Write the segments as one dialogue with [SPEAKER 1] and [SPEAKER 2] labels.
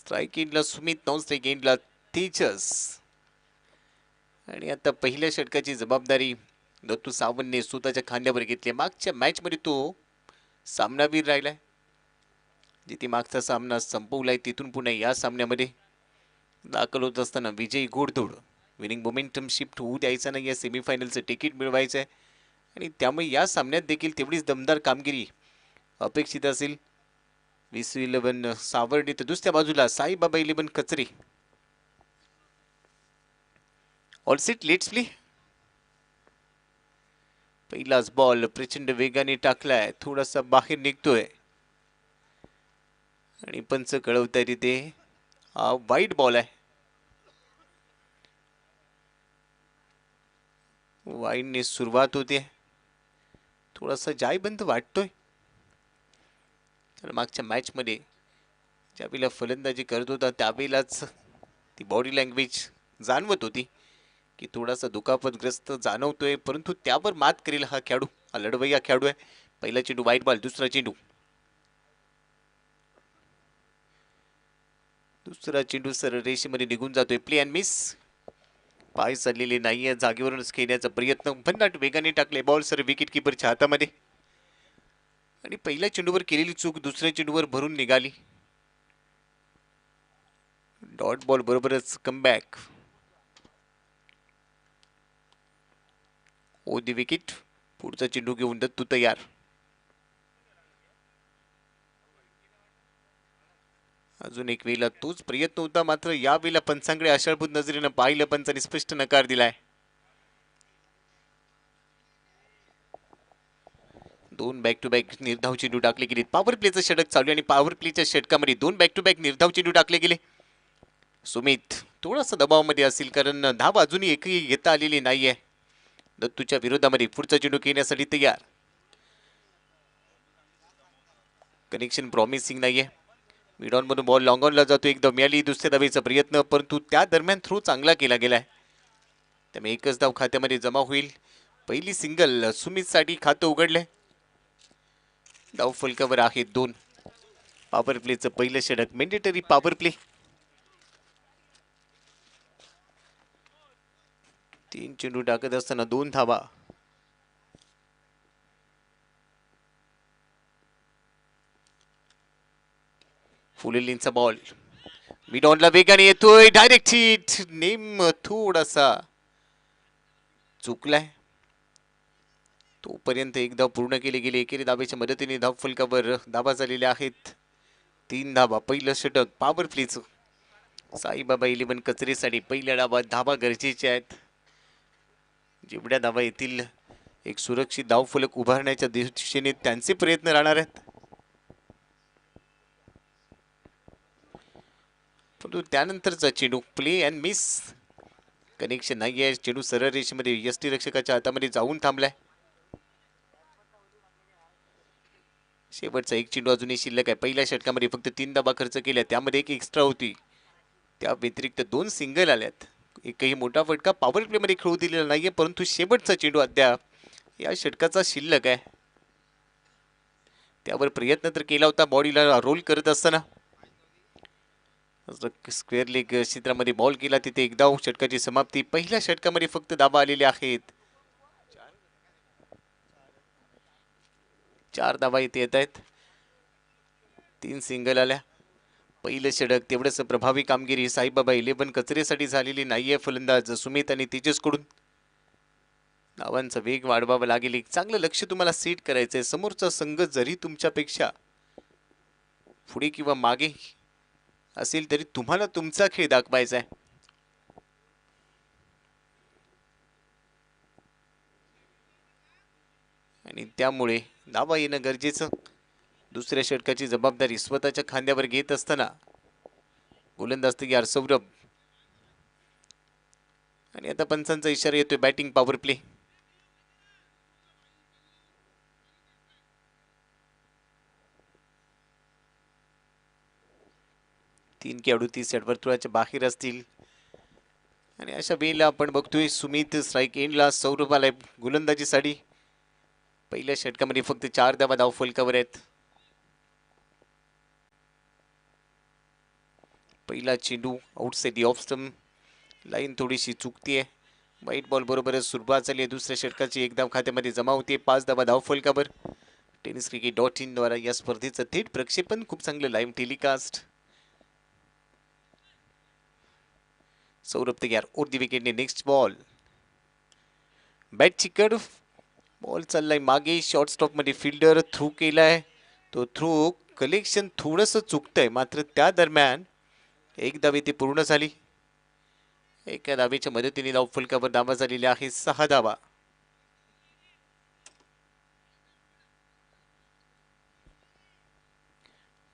[SPEAKER 1] Strike एंडला Sumit, non strike एंडला तेजस. आणि आता पहिल्या षटकाची जबाबदारी दत्तू सावंतने स्वतःच्या खांद्यावर घेतली. मागच्या मॅच मध्ये तो सामनावीर राहिलाय. जिथे मागचा सामना संपवलाय तिथून पुन्हा या सामन्यामध्ये दाखल होत असताना विजयी घोडदौड, विनिंग मोमेंटम शिफ्ट होऊ द्यायचा नाही. या सेमीफायनलचं तिकीट मिळवायचं आहे आणि त्यामुळे या सामन्यात देखील तेवढीच दमदार कामगिरी अपेक्षित असेल. विसू 11 सावर्डी तर दुसऱ्या बाजूला साईबाबा 11 कचरे. All set, let's play. पहिलाच बॉल प्रचंड वेगाने टाकलाय, थोडासा बाहेर निघतोय आणि पंच कळवताय तिथे हा वाईट बॉल आहे. वाईडने सुरुवात होते, थोडासा जायबंद वाटतोय. तर मागच्या मॅच मध्ये ज्यावेळेला फलंदाजी करत होता त्यावेळेलाच ती बॉडी लँग्वेज जाणवत होती की थोडासा दुखापतग्रस्त जाणवतोय, परंतु त्यावर मात करेल हा खेळाडू. हा लढवय्या खेळाडू आहे. पहिला चेंडू वाईट बॉल, दुसरा चेंडू, दुसरा चेंडू सरळ रेषेमध्ये निघून जातोय. Play and miss. पाय चाललेले नाहीये, जागेवरूनच खेळण्याचा प्रयत्न भन्नाट वेगाने टाकले बॉल सर विकेट किपरच्या हातामध्ये. आणि पहिल्या चेंडूवर केलेली चूक दुसऱ्या चेंडूवर भरून निघाली. डॉट बॉल बरोबरच कमबॅक. Over the wicket. पुढचा चेंडू घेऊन दत्तू तयार. अजून एक वेळेला तोच प्रयत्न होता, मात्र यावेळेला पंचांकडे आशाळभूत नजरेनं पाहिलं. पंचांनी स्पष्ट नकार दिलाय. दोन बॅक टू बॅक निर्धाव चेंडू टाकले गेले. पॉवर प्लेचं षटक चालू आणि पॉवर प्लेच्या षटकामध्ये दोन बॅक टू बॅक निर्धाव चेंडू टाकले गेले. सुमित थोडासा दबावामध्ये असेल, कारण धाव अजूनही एकही घेता आलेली नाहीये. दत्तूच्या विरोधामध्ये पुढचा चेंडू खेळण्यासाठी तयार. कनेक्शन प्रॉमिसिंग नाहीये. मिड ऑन मधून बॉल लॉंग ऑनला जातो. एकदा मिळाली दुसऱ्या धावेचा प्रयत्न, परंतु त्या दरम्यान थ्रो चांगला केला गेलाय, त्यामुळे एकच धाव खात्यामध्ये जमा होईल. पहिली सिंगल सुमित साठी खातं उघडलंय. धाव फलकावर आहेत 2. पॉवर प्लेचं पहिलं षटक, मेंडेटरी पॉवर प्ले. 3 चेंडू टाकत असताना 2 धावा. फुलेलींचा बॉल मिड ऑनला वेगाने येतोय, डायरेक्ट हिट. नेम थोडासा चुकलाय. तोपर्यंत एक धाव पूर्ण केली गेली. एकेरी धावेच्या मदतीने धाव फलकावर धावा झालेल्या आहेत 3 धावा. पहिलं षटक पॉवर प्लेचं. साईबाबा 11 कचरेसाठी पहिल्या डावात धावा गरजेच्या आहेत. जेवढ्या धावा येतील एक सुरक्षित धाव फलक उभारण्याच्या दिशेने त्यांचे प्रयत्न राहणार आहेत. परंतु त्यानंतरचा चेंडू प्ले अँड मिस. कनेक्शन नाही आहे. चेंडू सरळ रेषेमध्ये यष्टीरक्षकाच्या हातामध्ये जाऊन थांबलाय. शेवटचा एक चेंडू अजूनही शिल्लक आहे. पहिल्या षटकामध्ये फक्त 3 धावा खर्च केल्या, त्यामध्ये एक एक्स्ट्रा होती. त्या व्यतिरिक्त 2 सिंगल आल्यात. एकही मोठा फटका पॉवर प्ले मध्ये खेळू दिलेला नाहीये, परंतु शेवटचा चेंडू अद्याप या षटकाचा शिल्लक आहे. त्यावर प्रयत्न तर केला होता बॉडीला रोल करत असताना. स्क्वेअर लेग क्षेत्रामध्ये बॉल केला, तिथे एक धाव. षटकाची समाप्ती. पहिल्या षटकामध्ये फक्त धावा आलेल्या आहेत 4 धावा इथे येत आहेत. 3 सिंगल आल्या. पहिलं षटक तेवढंच प्रभावी कामगिरी साईबाबा 11 कचरेसाठी झालेली नाहीये. फलंदाज सुमित आणि तेजस कडून धावांचा वेग वाढवावा लागेल. एक चांगलं लक्ष तुम्हाला सेट करायचंय. समोरचा संघ जरी तुमच्यापेक्षा पुढे किंवा मागे असेल तरी तुम्हाला तुमचा खेळ दाखवायचा आहे. आणि त्यामुळे धावा येणं गरजेचं. दुसऱ्या षटकाची जबाबदारी स्वतःच्या खांद्यावर घेत असताना गोलंदाज तयार सौरभ. आणि आता पंचांचा इशारा येतोय बॅटिंग पॉवर प्ले. तीन खेळाडू 30 वर्तुळाच्या बाहेर असतील आणि अशा वेळेला आपण बघतोय सुमित स्ट्राइक एंडला, सौरभ आलाय गोलंदाजीसाठी. पहिल्या षटकामध्ये फक्त 4 धावा धाव फलकावर आहेत. पहिला चेंडू outside the off stump, line थोडीशी चुकतीये. व्हाईट बॉल बरोबरच सुरुवात झाली आहे दुसऱ्या षटकाची. एक धाव खात्यामध्ये जमा होते. 5 धावा धावफलकावर. टेनिस क्रिकेट .in द्वारा या स्पर्धेचं थेट प्रक्षेपण, खूप चांगलं लाईव्ह टेलिकास्ट. सौरभ तयार ओर दी विकेटने. नेक्स्ट बॉल, बॅट चिकट, बॉल चाललाय मागे. शॉर्ट स्टॉप मध्ये फिल्डर थ्रू केलाय. तो थ्रू कलेक्शन थोडंसं चुकतंय, मात्र त्या दरम्यान एक धाव इथे पूर्ण झाली. एका धावेच्या मदतीने धावफलकावर धावा झालेल्या आहे 6 धावा.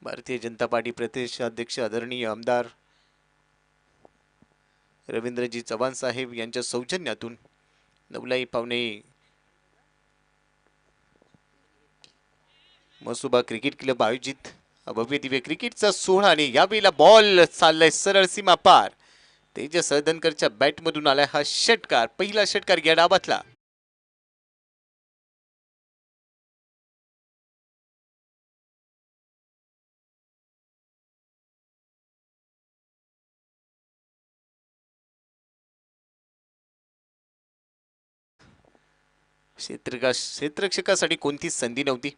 [SPEAKER 1] भारतीय जनता पार्टी प्रदेशाध्यक्ष आदरणीय आमदार रवींद्रजी चव्हाण साहेब यांच्या सौजन्यातून नवलाई पावणे मसुबा क्रिकेट क्लब आयोजित भव्य दिव्य क्रिकेटचा सोहळा. आणि यावेळेला बॉल चाललाय सरळ सीमा पार. तेजस हळदणकरच्या बॅटमधून आलाय हा षटकार. पहिला षटकार या डावातला. क्षेत्ररक्षकासाठी कोणतीच संधी नव्हती.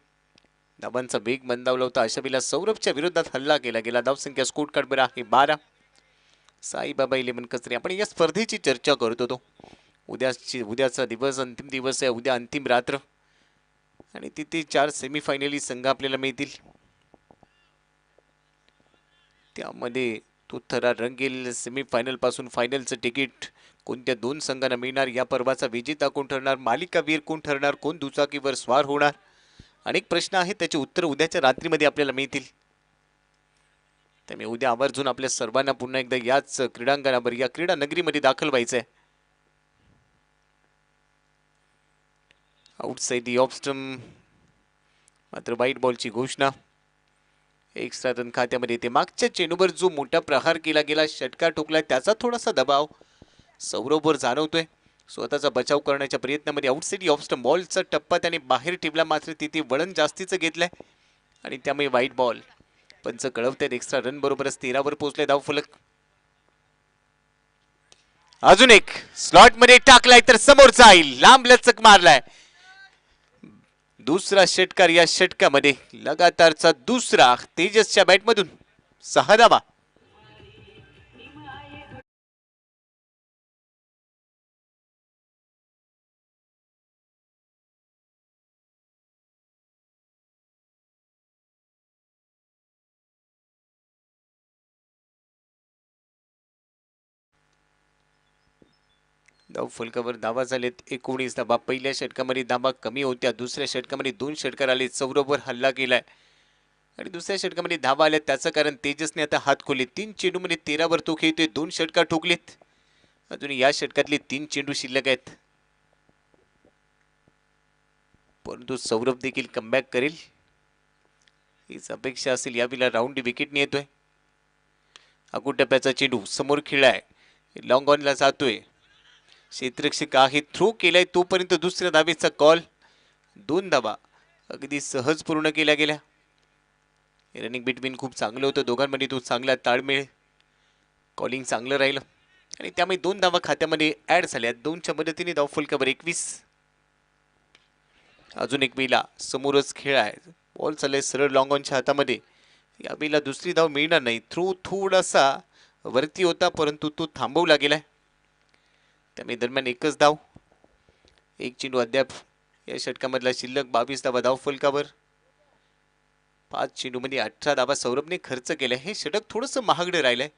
[SPEAKER 1] धावांचा वेग मंदावला होता. अशा वेळेला सौरभच्या विरोधात हल्ला केला गेला. धावसंख्या स्कोर कार्डवर आहे 12. साईबाबा 11 कचरे. आपण या स्पर्धेची चर्चा करत होतो. उद्याचा दिवस अंतिम दिवस आहे. उद्या अंतिम रात्र आणि तिथे 4 सेमीफायनली संघ आपल्याला मिळतील. त्यामध्ये तो थरा रंगेल. सेमीफायनल पासून फायनलचं तिकीट कोणत्या 2 संघांना मिळणार, या पर्वाचा विजेता कोण ठरणार, मालिकावीर कोण ठरणार, कोण दुचाकीवर स्वार होणार, अनेक प्रश्न आहेत. त्याचे उत्तर उद्याच्या रात्रीमध्ये आपल्याला मिळतील. त्यामुळे उद्या आवर्जून आपल्या सर्वांना पुन्हा एकदा याच क्रीडांगणावर, या क्रीडा नगरीमध्ये दाखल व्हायचंय. आउटसाइड दी ऑफ स्टंप, मात्र व्हाईट बॉलची घोषणा. एक्स्ट्रा रन खात्यामध्ये येते. मागच्या चेंडूवर जो मोठा प्रहार केला गेला, षटकार ठोकलाय, त्याचा थोडासा दबाव सौरभवर जाणवतोय. स्वतःचा बचाव करण्याच्या प्रयत्नामध्ये आउटसाइड ऑफ स्टंप, बॉलचा टप्पा त्याने बाहेर ठेवला, मात्र तिथे वळण जास्तीचं घेतलंय आणि त्यामुळे व्हाईट बॉल. पंच कळवतात एक्स्ट्रा रन बरोबरच 13 वर पोहोचले धावफलक. अजून एक स्लॉट मध्ये टाकलाय तर समोर जाईल. लांब लचक मारलाय. दुसरा षटकार या षटकामध्ये, लगातारचा दुसरा तेजसच्या बॅटमधून. 6 धावा. धावफलकावर धावा झालेत 19 धावा. पहिल्या षटकामध्ये धावा कमी होत्या. दुसऱ्या षटकामध्ये 2 षटकार आले. सौरभवर हल्ला केलाय आणि दुसऱ्या षटकामध्ये धावा आल्या. त्याचं कारण तेजसने आता हात खोले. 3 चेंडूमध्ये 13 वर तो खेळतोय. 2 षटकार ठोकलेत. अजून या षटकातले 3 चेंडू शिल्लक आहेत, परंतु सौरभ देखील कमबॅक करेल हीच अपेक्षा असेल. यावेळेला राऊंड विकेटने येतोय. अगुटप्प्याचा चेंडू समोर खेळाय, लॉंग ऑनला जातोय. क्षेत्ररक्षक आहे, थ्रो केलाय, तोपर्यंत दुसऱ्या धावेचा कॉल. 2 धावा अगदी सहज पूर्ण केल्या गेल्या. रनिंग बिटवीन खूप चांगलं होतं दोघांमध्ये. तो चांगला ताळमेळ, कॉलिंग चांगलं राहिलं आणि त्यामुळे 2 धावा खात्यामध्ये ऍड झाल्या. 2च्या मदतीने धावफलकावर 21. अजून एक वेळेला समोरच खेळ आहे. बॉल चाललाय सरळ लॉंग ऑनच्या हातामध्ये. यावेळेला दुसरी धाव मिळणार नाही. थ्रो थोडासा वरती होता, परंतु तो थांबवला गेलाय. त्यामुळे दरम्यान एकच धाव. एक चेंडू अद्याप या षटकामधला शिल्लक. 22 धावा धावफलकावर. 5 चेंडूमध्ये 18 धावा सौरभने खर्च केलाय. हे षटक थोडंसं महागडे राहिलंय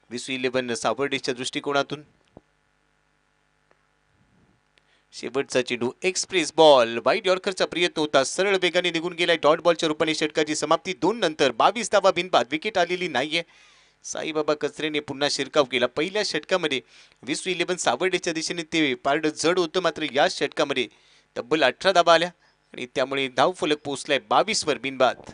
[SPEAKER 1] विस-11 सावर्डेच्या दृष्टिकोनातून. शेवटचा चेंडू एक्सप्रेस बॉल. वाईड यॉर्करचा प्रयत्न होता, सरळ वेगाने निघून गेलाय. डॉट बॉलच्या रूपाने षटकाची समाप्ती. 2 नंतर 22 धावा बिनबाद. विकेट आलेली नाहीये. साईबाबा कचरेने पुन्हा शिरकाव केला. पहिल्या षटकामध्ये विस-11 सावर्डेच्या दिशेने ते पारड जड होतं, मात्र या षटकामध्ये तब्बल 18 धावा आल्या आणि त्यामुळे धावफलक पोहोचलाय 22 वर बिनबाद.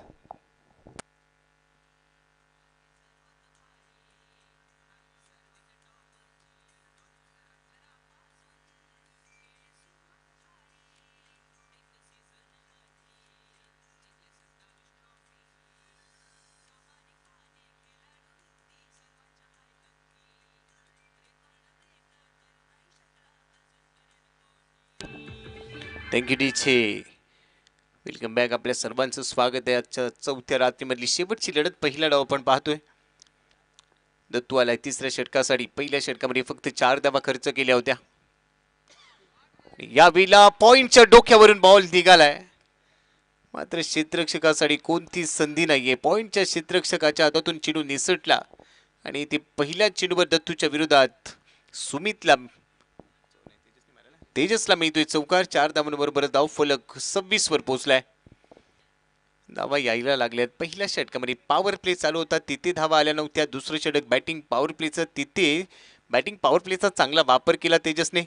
[SPEAKER 1] थँक्यू डीचे. Welcome back. आपल्या सर्वांचं स्वागत आहे. आजच्या चौथ्या रात्रीमधली शेवटची लढत. पहिला डाव आपण पाहतोय. दत्तू आलाय तिसऱ्या षटकासाठी. पहिल्या षटकामध्ये फक्त 4 धावा खर्च केल्या होत्या. यावेळेला पॉइंटच्या डोक्यावरून बॉल निघालाय, मात्र क्षेत्ररक्षकासाठी कोणतीच संधी नाहीये. पॉइंटच्या क्षेत्ररक्षकाच्या हातातून चेंडू निसटला आणि ते पहिल्या चेंडूवर दत्तूच्या विरोधात सुमितला तेजसला मिळतोय चौकार. 4 धावांबरोबर धाव फलक 26 वर पोहोचलाय. धावा यायला लागल्यात. पहिल्या षटकामध्ये पॉवर प्ले चालू होता, तिथे धावा आल्या नव्हत्या. दुसरं षटक बॅटिंग पॉवर प्लेचं, तिथे बॅटिंग पॉवर प्लेचा चांगला वापर केला तेजसने.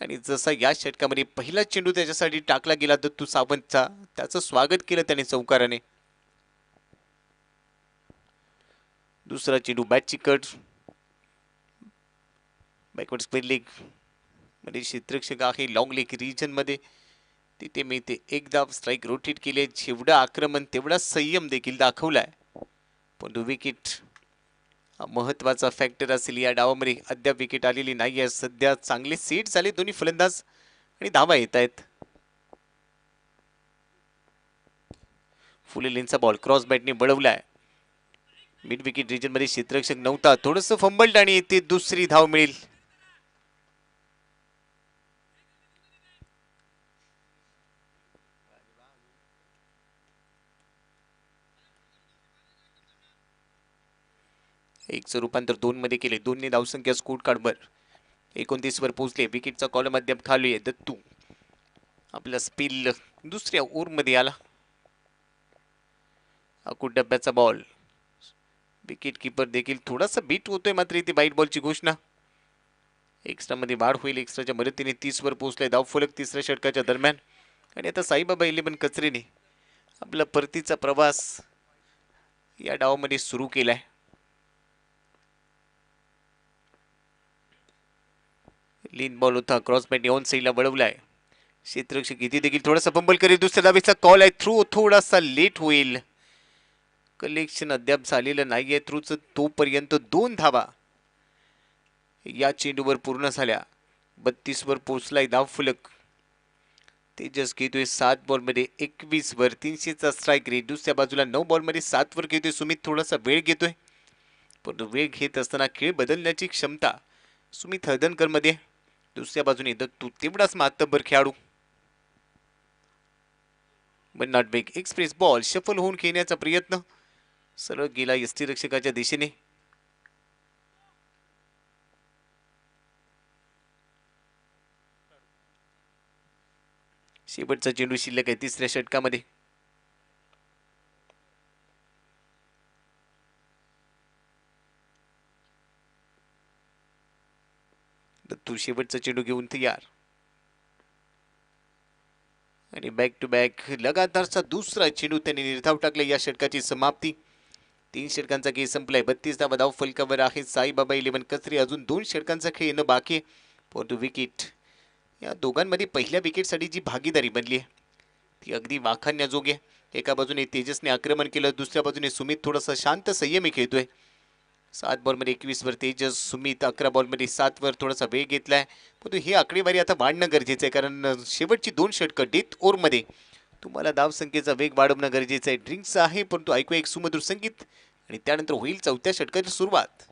[SPEAKER 1] आणि जसा या षटकामध्ये पहिला चेंडू त्याच्यासाठी टाकला गेला दत्तू सावंतचा, त्याचं स्वागत केलं त्याने चौकाराने. दुसरा चेंडू बॅटची कट, बॅकवर्ड स्क्वेअर लेग मध्ये क्षेत्ररक्षक आहे लॉंग लेग रिजन मध्ये, तिथे मी ते एक धाव स्ट्राईक रोटेट केले. जेवढं आक्रमण तेवढा संयम देखील दाखवलाय. पण विकेट हा महत्वाचा फॅक्टर असेल या डावामध्ये. अद्याप विकेट आलेली नाही आहे. सध्या चांगले सेट झाले दोन्ही फलंदाज आणि धावा येत आहेत. फुले लेनचा बॉल क्रॉस बॅटने बळवलाय. मिड विकेट रिजन मध्ये क्षेत्ररक्षक नव्हता, थोडंसं फंबल्ड आणि येथे दुसरी धाव मिळेल. एकचं रूपांतर 2 मध्ये केले. 2 ने धावसंख्या स्कोर कार्डवर 29 वर पोहोचले. विकेटचा कॉलम अद्याप खाली आहे. दत्तू आपला स्पिल दुसऱ्या ओव्हर मध्ये आला. अकुट डब्याचा बॉल, विकेट किपर देखील थोडासा बीट होतोय, मात्र इथे वाईट बॉलची घोषणा. एक्स्ट्रा मध्ये वाढ होईल. एक्स्ट्राच्या मदतीने 30 वर पोहोचले. धाव फलक तिसऱ्या षटकाच्या दरम्यान. आणि आता साईबाबा 11 कचरेने आपला परतीचा प्रवास या डावामध्ये सुरू केलाय. लीन बॉल होता, क्रॉस बॅट ऑन साईडला वळवलाय. क्षेत्ररक्षक इथे देखील थोडासा फंबल करेल. दुसऱ्या धावेचा कॉल आहे. थ्रू थोडासा लेट होईल. कलेक्शन अद्याप झालेलं नाहीये थ्रूचं. तोपर्यंत 2 धावा या चेंडूवर पूर्ण झाल्या. 32 वर पोहोचलाय धाव फलक. तेजस घेतोय 7 बॉल मध्ये 21 वर 300चा स्ट्राईक रेट. दुसऱ्या बाजूला 9 बॉल मध्ये 7 वर घेतोय सुमित. थोडासा वेळ घेतोय, पण वेळ घेत असताना खेळ बदलण्याची क्षमता सुमित हळदणकर मध्ये. दुसऱ्या बाजूने दत्तू तेवढाच मातब्बर खेळाडू. पण not big. Express ball shuffle होऊन खेळण्याचा प्रयत्न सरळ गेला यष्टीरक्षकाच्या दिशेने. शेवटचा चेंडू शिल्लक आहे तिसऱ्या षटकामध्ये. दत्तू शेवटचा चेंडू घेऊन तयार. आणि बॅक टू बॅक लगातारचा दुसरा चेंडू त्याने निर्धाव टाकला. या षटकाची समाप्ती. 3 षटकांचा खेळ संपलाय. 32 धावा धाव फलकावर आहे साईबाबा 11 कचरे. अजून 2 षटकांचा खेळ येणं बाकी आहे. परंतु विकेट या दोघांमध्ये पहिल्या विकेटसाठी जी भागीदारी बनली आहे ती अगदी वाखाणण्याजोगी आहे. एका बाजूने तेजसने आक्रमण केलं, दुसऱ्या बाजूने सुमित थोडासा शांत संयमी खेळतोय. 7 बॉलमध्ये 21 वर तेजस, सुमित 11 बॉलमध्ये 7 वर थोडासा वेग घेतलाय. परंतु ही आकडेवारी आता वाढणं गरजेचं आहे, कारण शेवटची 2 षटकं डेथ ओव्हरमध्ये तुम्हाला धावसंख्येचा वेग वाढवणं गरजेचं आहे. ड्रिंक्स आहे, परंतु ऐकूया एक सुमधुर संगीत आणि त्यानंतर होईल चौथ्या षटकाची सुरुवात.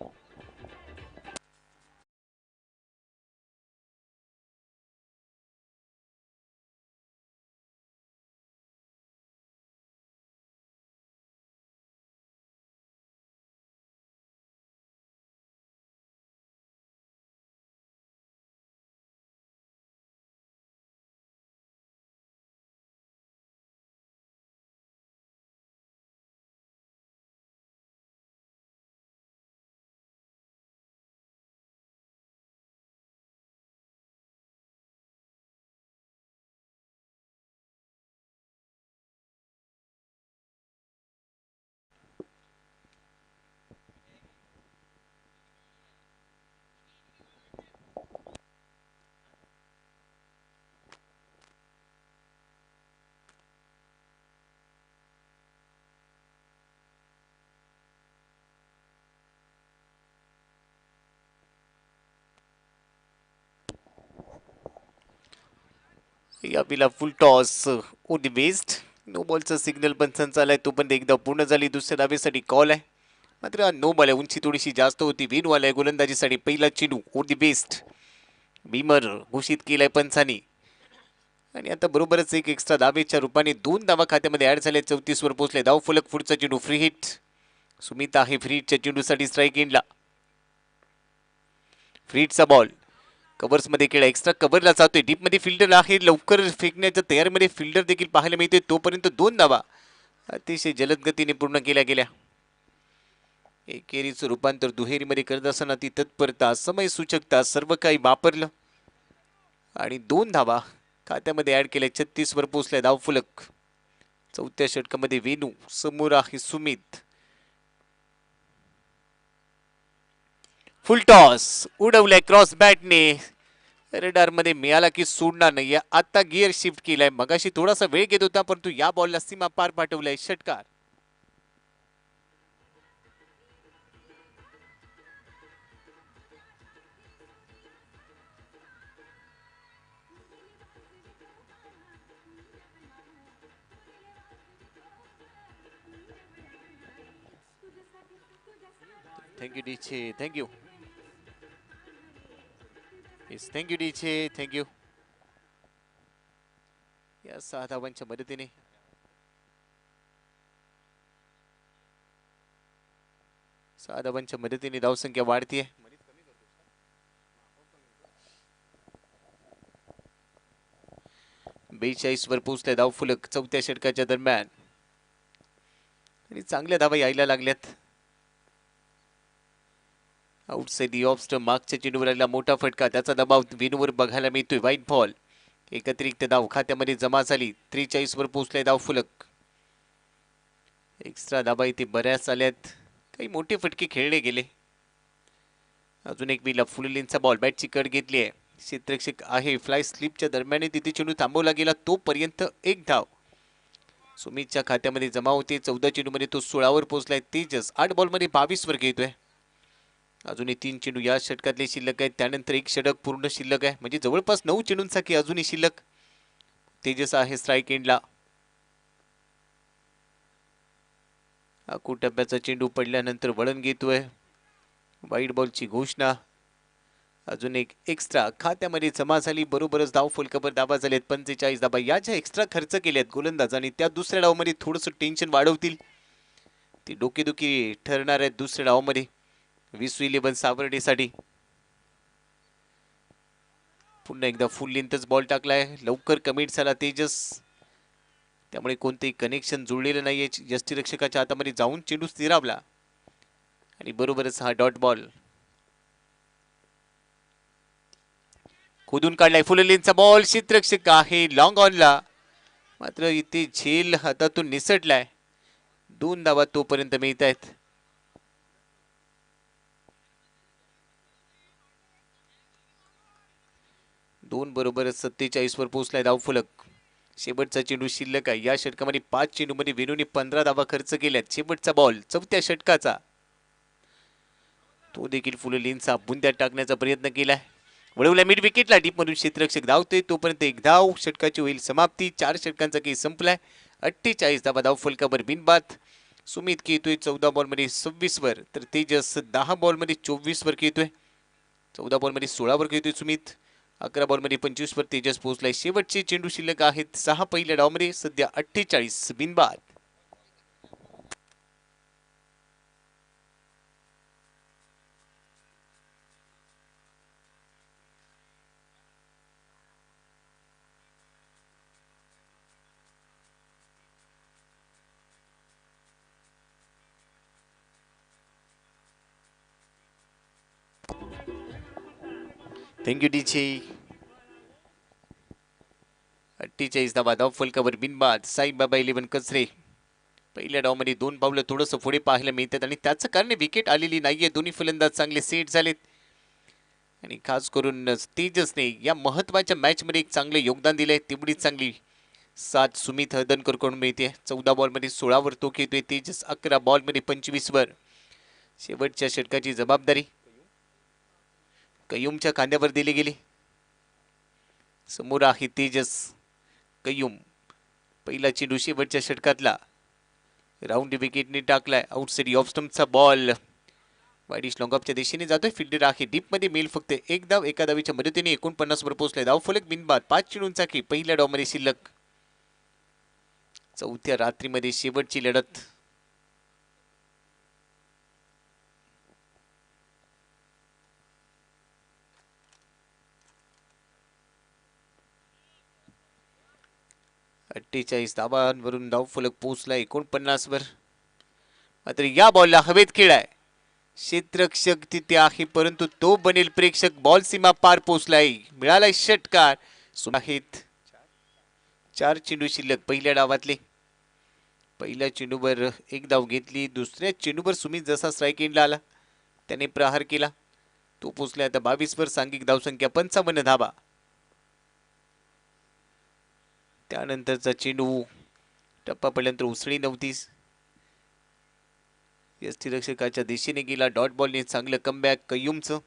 [SPEAKER 1] यावेळेला full toss on the waist. No बॉलचा सिग्नल पण संचालय तो पण एकदा पूर्ण झाली. दुसऱ्या धावेसाठी कॉल आहे. मात्र नो बॉल आहे. उंची थोडीशी जास्त होती. वेणू आलाय गोलंदाजीसाठी. पहिला चेंडू ओन द बेस्ट. बीमर घोषित केलाय पंचानी. आणि आता बरोबरच एक एक्स्ट्रा धावेच्या रूपाने 2 धावा खात्यामध्ये ऍड झाले. 34 वर पोहोचले. धाव फलक पुढचा चेंडू फ्री हिट. सुमित आहे फ्री हिटच्या चेंडूसाठी स्ट्राईक एंडला. फ्री हिटचा बॉल कव्हर्स मध्ये केला. एक्स्ट्रा कव्हरला जातोय. डीप मध्ये फिल्डर आहे. लवकर फेकण्याच्या तयारीमध्ये फिल्डर देखील पाहायला मिळते. तोपर्यंत 2 धावा अतिशय जलद गतीने पूर्ण केल्या गेल्या. एकेरीचं रूपांतर दुहेरीमध्ये करत असताना ती तत्परता, समय सूचकता सर्व काही वापरलं आणि 2 धावा खात्यामध्ये ऍड केल्या. 36 वर पोहोचल्या धाव फलक. चौथ्या षटकामध्ये वेणू समोर आहे सुमित. फुल टॉस उडवलाय क्रॉस बॅटने. रेडार मध्ये मिळाला की सोडणार नाही. आता गिअर शिफ्ट केलाय. मगाशी थोडासा वेळ घेत होता परंतु या बॉलला सीमा पार पाठवलाय. षटकार. थँक्यू डीचे. थँक्यू. येस थँक्यू डीचे. थँक्यू. या 6 धावांच्या मदतीने धावसंख्या वाढतीये. 42 वर पोहोचले धाव फलक चौथ्या षटकाच्या दरम्यान. आणि चांगल्या धावा यायला लागल्यात. आउटसाइड दी ऑफ स्टंप मागच्या चेंडूवर आलेला मोठा फटका. त्याचा दबाव वेणूवर बघायला मिळतोय. White ball. एक अतिरिक्त धाव खात्यामध्ये जमा झाली. 43 वर पोहोचले धाव फलक. एक्स्ट्रा धावा इथे बऱ्याच आल्यात. काही मोठे फटके खेळले गेले. अजून एक विला फुललेनचा बॉल. बॅटची कट घेतली आहे. क्षेत्ररक्षक आहे फ्लाय स्लिपच्या दरम्यान तिथे चेंडू थांबवला गेला. तोपर्यंत एक धाव सुमितच्या खात्यामध्ये जमा होते. 14 चेंडूमध्ये तो 16 वर पोहोचलाय. तेजस 8 बॉलमध्ये 22 वर घेतोय. अजूनही 3 चेंडू या षटकातले शिल्लक आहेत. त्यानंतर एक षटक पूर्ण शिल्लक आहे. म्हणजे जवळपास 9 चेंडूंसाठी अजूनही शिल्लक. तेजस आहे स्ट्राईक एंडला. टप्प्याचा चेंडू पडल्यानंतर वळण घेतोय. वाईट बॉलची घोषणा. अजून एक एक्स्ट्रा खात्यामध्ये जमा झाली. बरोबरच धाव फलकावर धावा झालेत. 45 धावा या ज्या एक्स्ट्रा खर्च केल्यात गोलंदाजांनी त्या दुसऱ्या डावामध्ये थोडंसं टेन्शन वाढवतील. ती डोकेदुखी ठरणार आहेत दुसऱ्या डावामध्ये 20-11 सावर्डेसाठी. पुन्हा एकदा फुल लेंथच बॉल टाकलाय. लवकर कमिट झाला तेजस. त्यामुळे कोणतेही कनेक्शन जुळलेलं नाहीये. यष्टीरक्षकाच्या हातामध्ये जाऊन चेंडू स्थिरावला आणि बरोबरच हा डॉट बॉल खोदून काढलाय. फुललेनचा बॉल. क्षेत्ररक्षक आहे लॉंग ऑनला. मात्र इथे झेल हातातून निसटलाय. 2 धावा तोपर्यंत मिळत आहेत. दोन बरोबर 47 वर पोहोचलाय धाव फलक. शेवटचा चेंडू शिल्लक आहे. या षटकामध्ये 5 चेंडूमध्ये वेणूने 15 धावा खर्च केल्यात. शेवटचा बॉल चौथ्या षटकाचा. तो देखील फुललेनचा बुंद्यात टाकण्याचा प्रयत्न केलाय. वळवल्या मिड विकेटला. डीप मधून क्षेत्ररक्षक धावतोय. तोपर्यंत एक धाव. षटकाची होईल समाप्ती. 4 षटकांचा खेळ संपलाय. 48 धावा धाव फलकावर बिनबाद. सुमित खेळतोय 14 बॉलमध्ये 26 वर. तर तेजस 10 बॉलमध्ये 24 वर खेळतोय. 14 बॉलमध्ये 16 वर खेळतोय सुमित. 11 बॉलमध्ये 25 वर तेजस पोहोचलाय. शेवटचे चेंडू शिल्लक आहेत 6 पहिल्या डावमध्ये. सध्या 48 बिनबाद. थँक्यू डीचे. 48 धावा धाव फलकावर बिनबाद. साईबाबा 11 कचरे. पहिल्या डावमध्ये 2 पावलं थोडंसं पुढे पाहायला मिळतात आणि त्याचं कारण विकेट आलेली नाहीये. दोन्ही फलंदाज चांगले सेट झालेत आणि खास करून तेजसने या महत्वाच्या मॅच मध्ये एक चांगले योगदान दिले. तेवढीच चांगली साथ सुमित हळदणकर कडून मिळते. 14 बॉलमध्ये 16 वर तो खेळतोय. तेजस 11 बॉलमध्ये 25 वर. शेवटच्या षटकाची जबाबदारी कयूमच्या खांद्यावर दिली गेली. समोर आहे तेजस. कय्यूम. पहिला चेंडू शेवटच्या षटकातला राऊंड विकेटने टाकलाय. आउटसाइड ऑफ स्टंपचा बॉल वाईडिश लॉंगऑफच्या दिशेने जातोय. फिल्डर आहे डीप मध्ये. मेल फक्त एक धाव. एका धावीच्या मदतीने 49 वर पोहोचलाय. धावफलक बिनबाद. 5 चेंडूंचा की पहिल्या डावमध्ये शिल्लक. चौथ्या रात्रीमध्ये शेवटची लढत. अठ्ठेचाळीस धावांवरून धावफलक पोहोचलाय 49 वर. मात्र या बॉलला हवेत खेळाय. क्षेत्ररक्षक तिथे आहे परंतु तो बनेल प्रेक्षक. बॉल सीमा पार पोहोचलाय. मिळालाय षटकार. आहेत 4 चेंडू शिल्लक पहिल्या डावातले. पहिल्या चेंडूवर एक धाव घेतली. दुसऱ्या चेंडूवर सुमित जसा स्ट्राईक एंडला आला त्याने प्रहार केला. तो पोहोचलाय आता 22 वर. सांघिक धावसंख्या 55 धावा. त्यानंतरचा चेंडू टप्पा पडल्यानंतर उसळी नव्हती. यष्टीरक्षकाच्या दिशेने गेला. डॉट बॉलने चांगलं कमबॅक कय्यूमचं.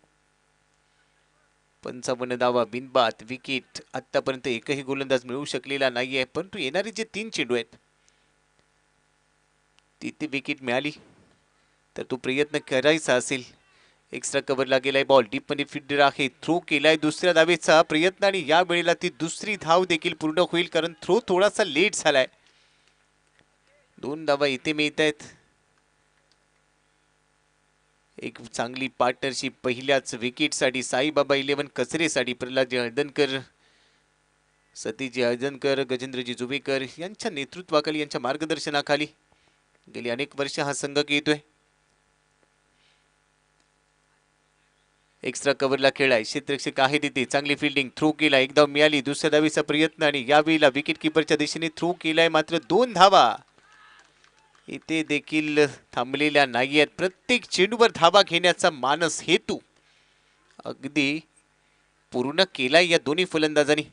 [SPEAKER 1] 55 धावा बिनबाद. विकेट आतापर्यंत एकही गोलंदाज मिळवू शकलेला नाहीये परंतु येणारे जे 3 चेंडू आहेत तिथे विकेट मिळाली तर तो प्रयत्न करायचा असेल. एक्स्ट्रा कव्हरला गेलाय बॉल. डीप मध्ये फिल्डर आहे. थ्रो केलाय दुसऱ्या धावेचा प्रयत्न आणि या वेळेला ती दुसरी धाव देखील पूर्ण होईल कारण थ्रो थोडासा लेट झालाय. 2 धावा इथे मिळत आहेत. एक चांगली पार्टनरशिप पहिल्याच विकेटसाठी. साईबाबा 11 कचरेसाठी प्रल्हादजी हळदणकर, सतीजी हळदणकर, गजेंद्रजी जुवेकर यांच्या नेतृत्वाखाली, यांच्या मार्गदर्शनाखाली गेली अनेक वर्ष हा संघ खेळतोय. एक्स्ट्रा कव्हरला खेळाय. क्षेत्ररक्षक आहे तिथे. चांगली फिल्डिंग. थ्रो केला. एक धाव मिळाली. दुसऱ्या धावेचा प्रयत्न आणि यावेळेला विकेट किपरच्या दिशेने थ्रो केलाय मात्र 2 धावा इथे देखील थांबलेल्या नाहीयेत. प्रत्येक चेंडूवर धावा घेण्याचा मानस हेतू अगदी पूर्ण केलाय या दोन्ही फलंदाजांनी.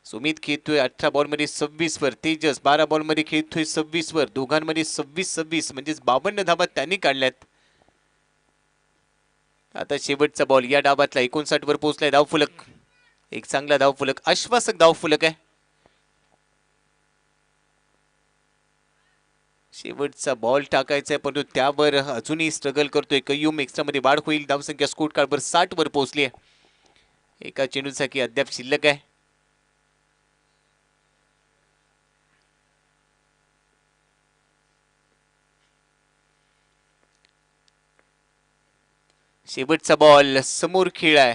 [SPEAKER 1] सुमित खेळतोय 18 बॉलमध्ये 26 वर. तेजस 12 बॉलमध्ये खेळतोय 26 वर. दोघांमध्ये 26-26 म्हणजेच 52 धावा त्यांनी काढल्यात. आता शेवटचा बॉल या डावातला 59 वर पोहोचलाय. धावफलक एक चांगला धावफलक, आश्वासक धावफलक आहे. शेवटचा बॉल टाकायचा आहे परंतु त्यावर अजूनही स्ट्रगल करतोय कय्यूम. एक्स्ट्रा मध्ये वाढ होईल. धावसंख्या स्कोर कार्डवर 60 वर पोहोचली आहे. एका चेंडूसाठी अद्याप शिल्लक आहे. शेवटचा बॉल समोर खेळाय.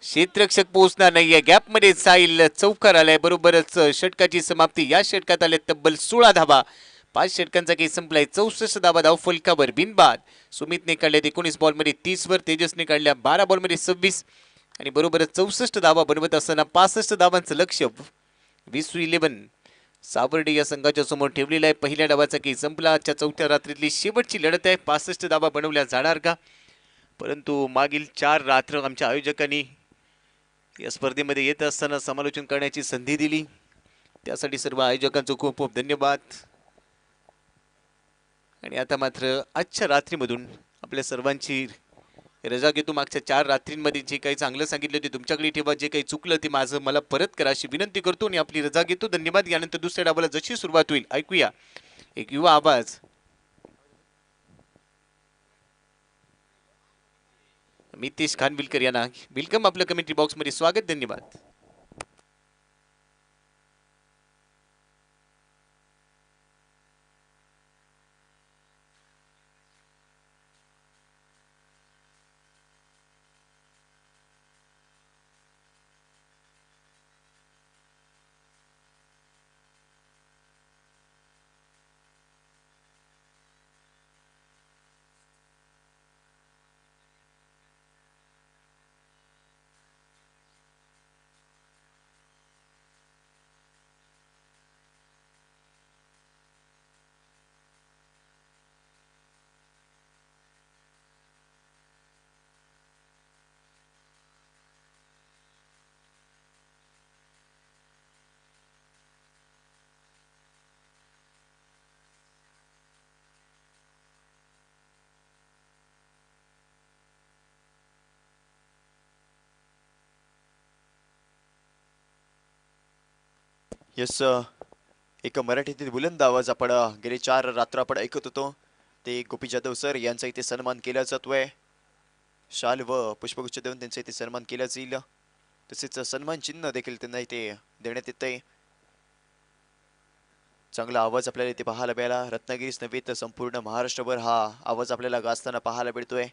[SPEAKER 1] क्षेत्ररक्षक पोहोचणार नाहीये. गॅप मध्ये जाईल. चौकार आलाय. बरोबरच षटकाची समाप्ती. या षटकात आले तब्बल 16 धावा. 5 षटकांचा केस संपलाय. 64 धावा धावफलकावर बिनबाद. सुमितने काढल्या 19 बॉलमध्ये 30 वर. तेजसने काढल्या 12 बॉलमध्ये 26 आणि बरोबरच 64 धावा बनवत असताना 65 धावांचं लक्ष्य 20-11 सावर्डे या संघाच्या समोर ठेवलेला आहे. पहिल्या डावाचा केस संपला. आजच्या चौथ्या रात्रीतली शेवटची लढत आहे. 65 धावा बनवल्या जाणार का? परंतु मागील 4 रात्र आमच्या आयोजकांनी या स्पर्धेमध्ये येत असताना समालोचन करण्याची संधी दिली त्यासाठी सर्व आयोजकांचं खूप खूप धन्यवाद. आणि आता मात्र आजच्या रात्रीमधून आपल्या सर्वांची रजा घेतो. मागच्या 4 रात्रींमध्ये जे काही चांगलं सांगितलं ते तुमच्याकडे ठेवा. जे काही चुकलं ते माझं मला परत करा अशी विनंती करतो आणि आपली रजा घेतो. धन्यवाद. यानंतर दुसऱ्या डावाला जशी सुरुवात होईल ऐकूया एक युवा आवाज. मितेश खानविलकर यांना वेलकम आपल्या कमेंट्री बॉक्स मध्ये स्वागत. धन्यवाद.
[SPEAKER 2] यस एक मराठीतील बुलंद आवाज आपण गेले 4 रात्र आपण ऐकत होतो ते गोपी जाधव सर यांचा इथे सन्मान केला जातोय. शाल व पुष्पगुच्छ देऊन त्यांचा इथे सन्मान केला जाईल. तसेच सन्मान चिन्ह देखील त्यांना इथे देण्यात येतंय. चांगला आवाज आपल्याला इथे पाहायला मिळाला. रत्नागिरीच नव्हे तर संपूर्ण महाराष्ट्रभर हा आवाज आपल्याला गाजताना पाहायला मिळतोय.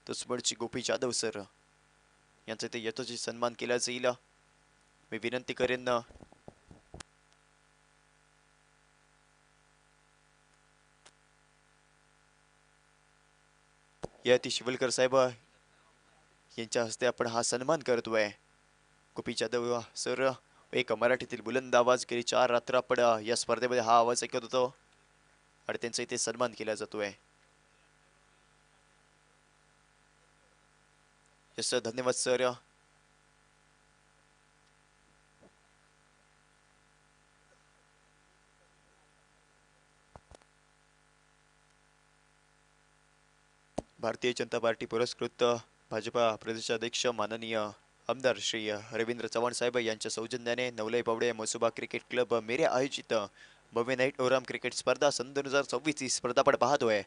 [SPEAKER 2] तोच गोपी जाधव सर यांचा इथे यथोचित सन्मान केला जाईल. मी विनंती करेन या ती शिवलकर साहेब यांच्या हस्ते आपण हा सन्मान करतोय. गोपी जाधव सर एक मराठीतील बुलंद आवाज गेली 4 रात्र आपण या स्पर्धेमध्ये हा आवाज ऐकत होतो आणि त्यांचा इथे सन्मान केला जातोय. यस धन्यवाद सर. भारतीय जनता पार्टी पुरस्कृत भाजपा प्रदेशाध्यक्ष माननीय आमदार श्री रवींद्र चव्हाण साहेब यांच्या सौजन्याने नवलाई पावडे मसुबा क्रिकेट क्लब मेरे आयोजित भव्य नाईट ओराम क्रिकेट स्पर्धा सन 2026 ही स्पर्धा आपण पाहतोय.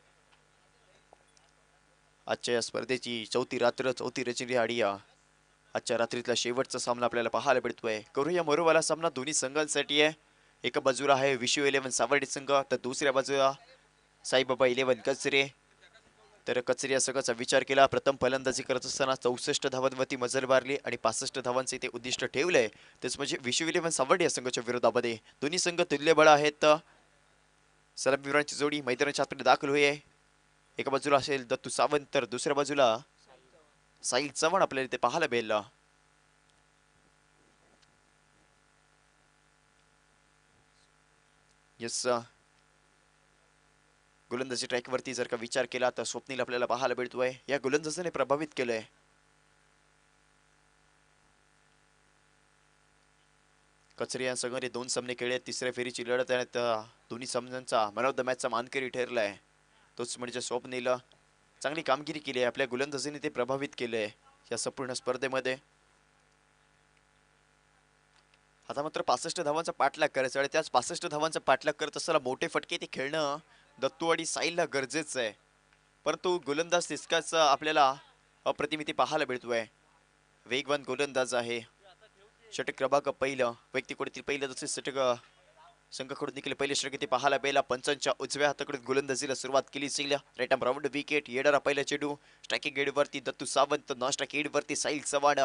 [SPEAKER 2] आजच्या या स्पर्धेची चौथी रात्र चौथी रचनी आणि आजच्या रात्रीतला शेवटचा सामना आपल्याला पाहायला मिळतोय. करूया मोरोवाला सामना दोन्ही संघांसाठी आहे. एका बाजूला आहे विशू 11 सावर्डे संघ तर दुसऱ्या बाजूला साईबाबा 11 कचरे. तर कचरे या संघाचा विचार केला प्रथम फलंदाजी करत असताना 64 धावांवरती मजल मारली आणि 65 धावांचे ते उद्दिष्ट ठेवलंय. तेच म्हणजे विशू 11 सावर्डे या संघाच्या विरोधामध्ये दोन्ही संघ तुल्यबळ आहेत. सलामीवीरांची जोडी मैदानाच्या आतमध्ये दाखल होई. एका बाजूला असेल दत्तू सावंत तर दुसऱ्या बाजूला साहिल चव्हाण आपल्याला इथे पाहायला मिळेल. यस गोलंदाजी ट्रॅकवरती जर का विचार केला तर स्वप्नील आपल्याला पाहायला मिळतोय. या गोलंदाजाने प्रभावित केलंय. कचरे या संघाने 2 सामने खेळले. तिसऱ्या फेरीची लढत आहे. दोन्ही सामन्यांचा मॅन ऑफ द मॅचचा मानकरी ठरलाय. तोच म्हणजे स्वप्नील चांगली कामगिरी केली आहे. आपल्या गोलंदाजीने ते प्रभावित केलंय या संपूर्ण स्पर्धेमध्ये. आता मात्र 65 धावांचा पाठलाग करायचा आणि त्याच 65 धावांचा पाठलाग करत असताना मोठे फटके ते खेळणं दत्तू आणि साहिलला गरजेचं आहे. परंतु गोलंदाज तितकाच आपल्याला अप्रतिम पाहायला मिळतोय. वेगवान गोलंदाज आहे. षटक क्रमांक पहिलं व्यक्तीकडील पहिलं तसेच षटक संघाकडून देखील पहिले षटक ते पाहायला मिळाला. पंचांच्या उजव्या हाताकडून गोलंदाजीला सुरुवात केली जाईल. राईट आर्म राऊंड विकेट येणारा पहिला चेंडू स्ट्रायकिंग एडवरती दत्तू सावंत नॉन स्ट्रायक एडवरती साहिल चव्हाण.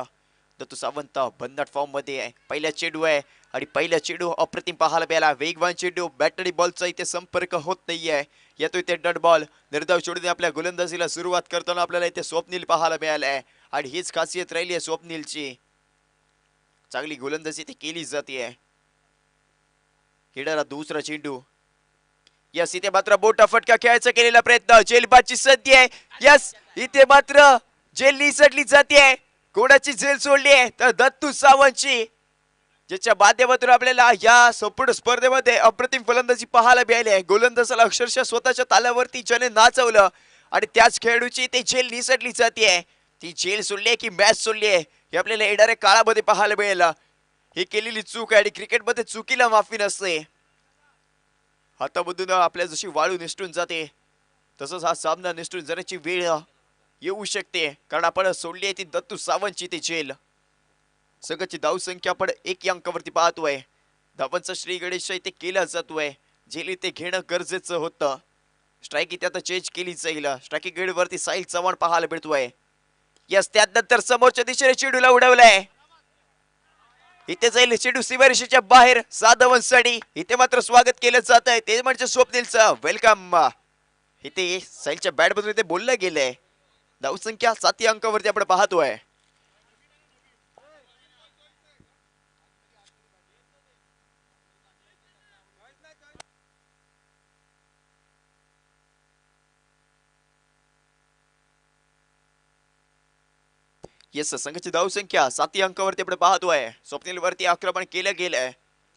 [SPEAKER 2] दत्तू सावंत भन्नाट फॉर्म मध्ये आहे. पहिला चेंडू आहे आणि पहिला चेंडू अप्रतिम पाहायला मिळाला. वेगवान चेंडू बॅट आणि बॉलचा इथे संपर्क होत नाहीये. येतो इथे डट बॉल निर्धाव चेंडूने आपल्या गोलंदाजीला सुरुवात करताना आपल्याला इथे स्वप्नील पाहायला मिळालंय आणि हीच खासियत राहिली आहे स्वप्नीलची. चांगली गोलंदाजी इथे केली जाते. येणारा दुसरा चेंडू यस इथे मात्र बोटा फटका खेळायचा केलेला प्रयत्न जेलबादची संधी आहे. यस इथे मात्र जेल निसटली जाते. कोणाची जेल सोडली आहे तर दत्तू सावंतची, ज्याच्या माध्यमातून आपल्याला या संपूर्ण स्पर्धेमध्ये अप्रतिम फलंदाजी पाहायला मिळाली आहे. गोलंदाजाला अक्षरशः स्वतःच्या तालावरती ज्याने नाचवलं आणि त्याच खेळाडूची ते जेल निसटली जाते. ती जेल सोडली आहे की मॅच सोडली आहे हे आपल्याला येणाऱ्या काळामध्ये पाहायला मिळेल. ही केलेली चूक आहे आणि क्रिकेटमध्ये चुकीला माफी नसते. हातामधून आपल्या जशी वाळू निसटून जाते तसंच हा सामना निसटून जाण्याची वेळ येऊ शकते कारण आपण सोडली आहे ती दत्तू सावंतची ती जेल. संघाची धाव संख्या आपण 1 अंकावरती पाहतोय. धावांचा श्री गणेश इथे केला जातोय. जेल इथे घेणं गरजेचं होतं. स्ट्राईक इथे आता चेंज केली जाईल. स्ट्रायकिंग गेडवरती साहिल चव्हाण पाहायला मिळतोय. यस त्यानंतर समोरच्या दिशेने चेंडूला उडवलाय. इथे जाईल चेंडू सीमारेषेच्या बाहेर 6 धावांसाठी. इथे मात्र स्वागत केलं जात आहे ते म्हणजे स्वप्नीलचं वेलकम. इथे साहिलच्या बॅट मधून इथे बोललं गेलंय. धावसंख्या 7 अंकावरती आपण पाहतोय. येस संघाची धावसंख्या 7 अंकावरती आपण पाहतोय. स्वप्नील वरती आक्रमण केलं गेलंय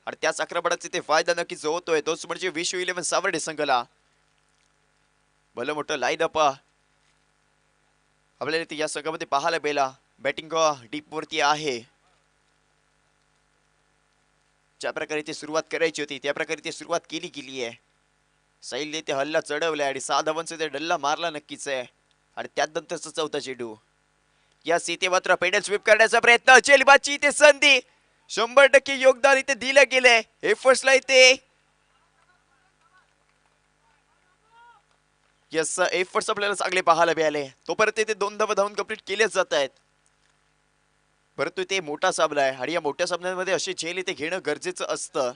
[SPEAKER 2] आणि त्याच आक्रमणाचा ते फायदा नक्कीच होतोय. तोच म्हणजे विशू 11 सावर्डे संघाला. भलं मोठं लाईन अप आपल्याला इथे या संघामध्ये पाहायला मिळाला. बॅटिंग डीप वरती आहे. ज्या प्रकारे ती सुरुवात करायची होती त्या प्रकारे ती सुरुवात केली आहे. साहिलने ते हल्ला चढवलाय आणि 6 धावांचा ते डल्ला मारला नक्कीच आहे. आणि त्यानंतरचा चौथा चेंडू, या इथे मात्र पेडल स्वीप करण्याचा प्रयत्न, चेलबाची इथे संधी, 100% योगदान इथे दिलं गेलंय एफर्ट्सला इथे. यस, एफर्ट्स आपल्याला चांगले पाहायला मिळाले. तोपर्यंत इथे 2 धावा धावून कंप्लीट केलेच जात आहेत. परंतु ते मोठा सामना आहे आणि या मोठ्या सामन्यांमध्ये अशी झेल इथे घेणं गरजेचं असतं.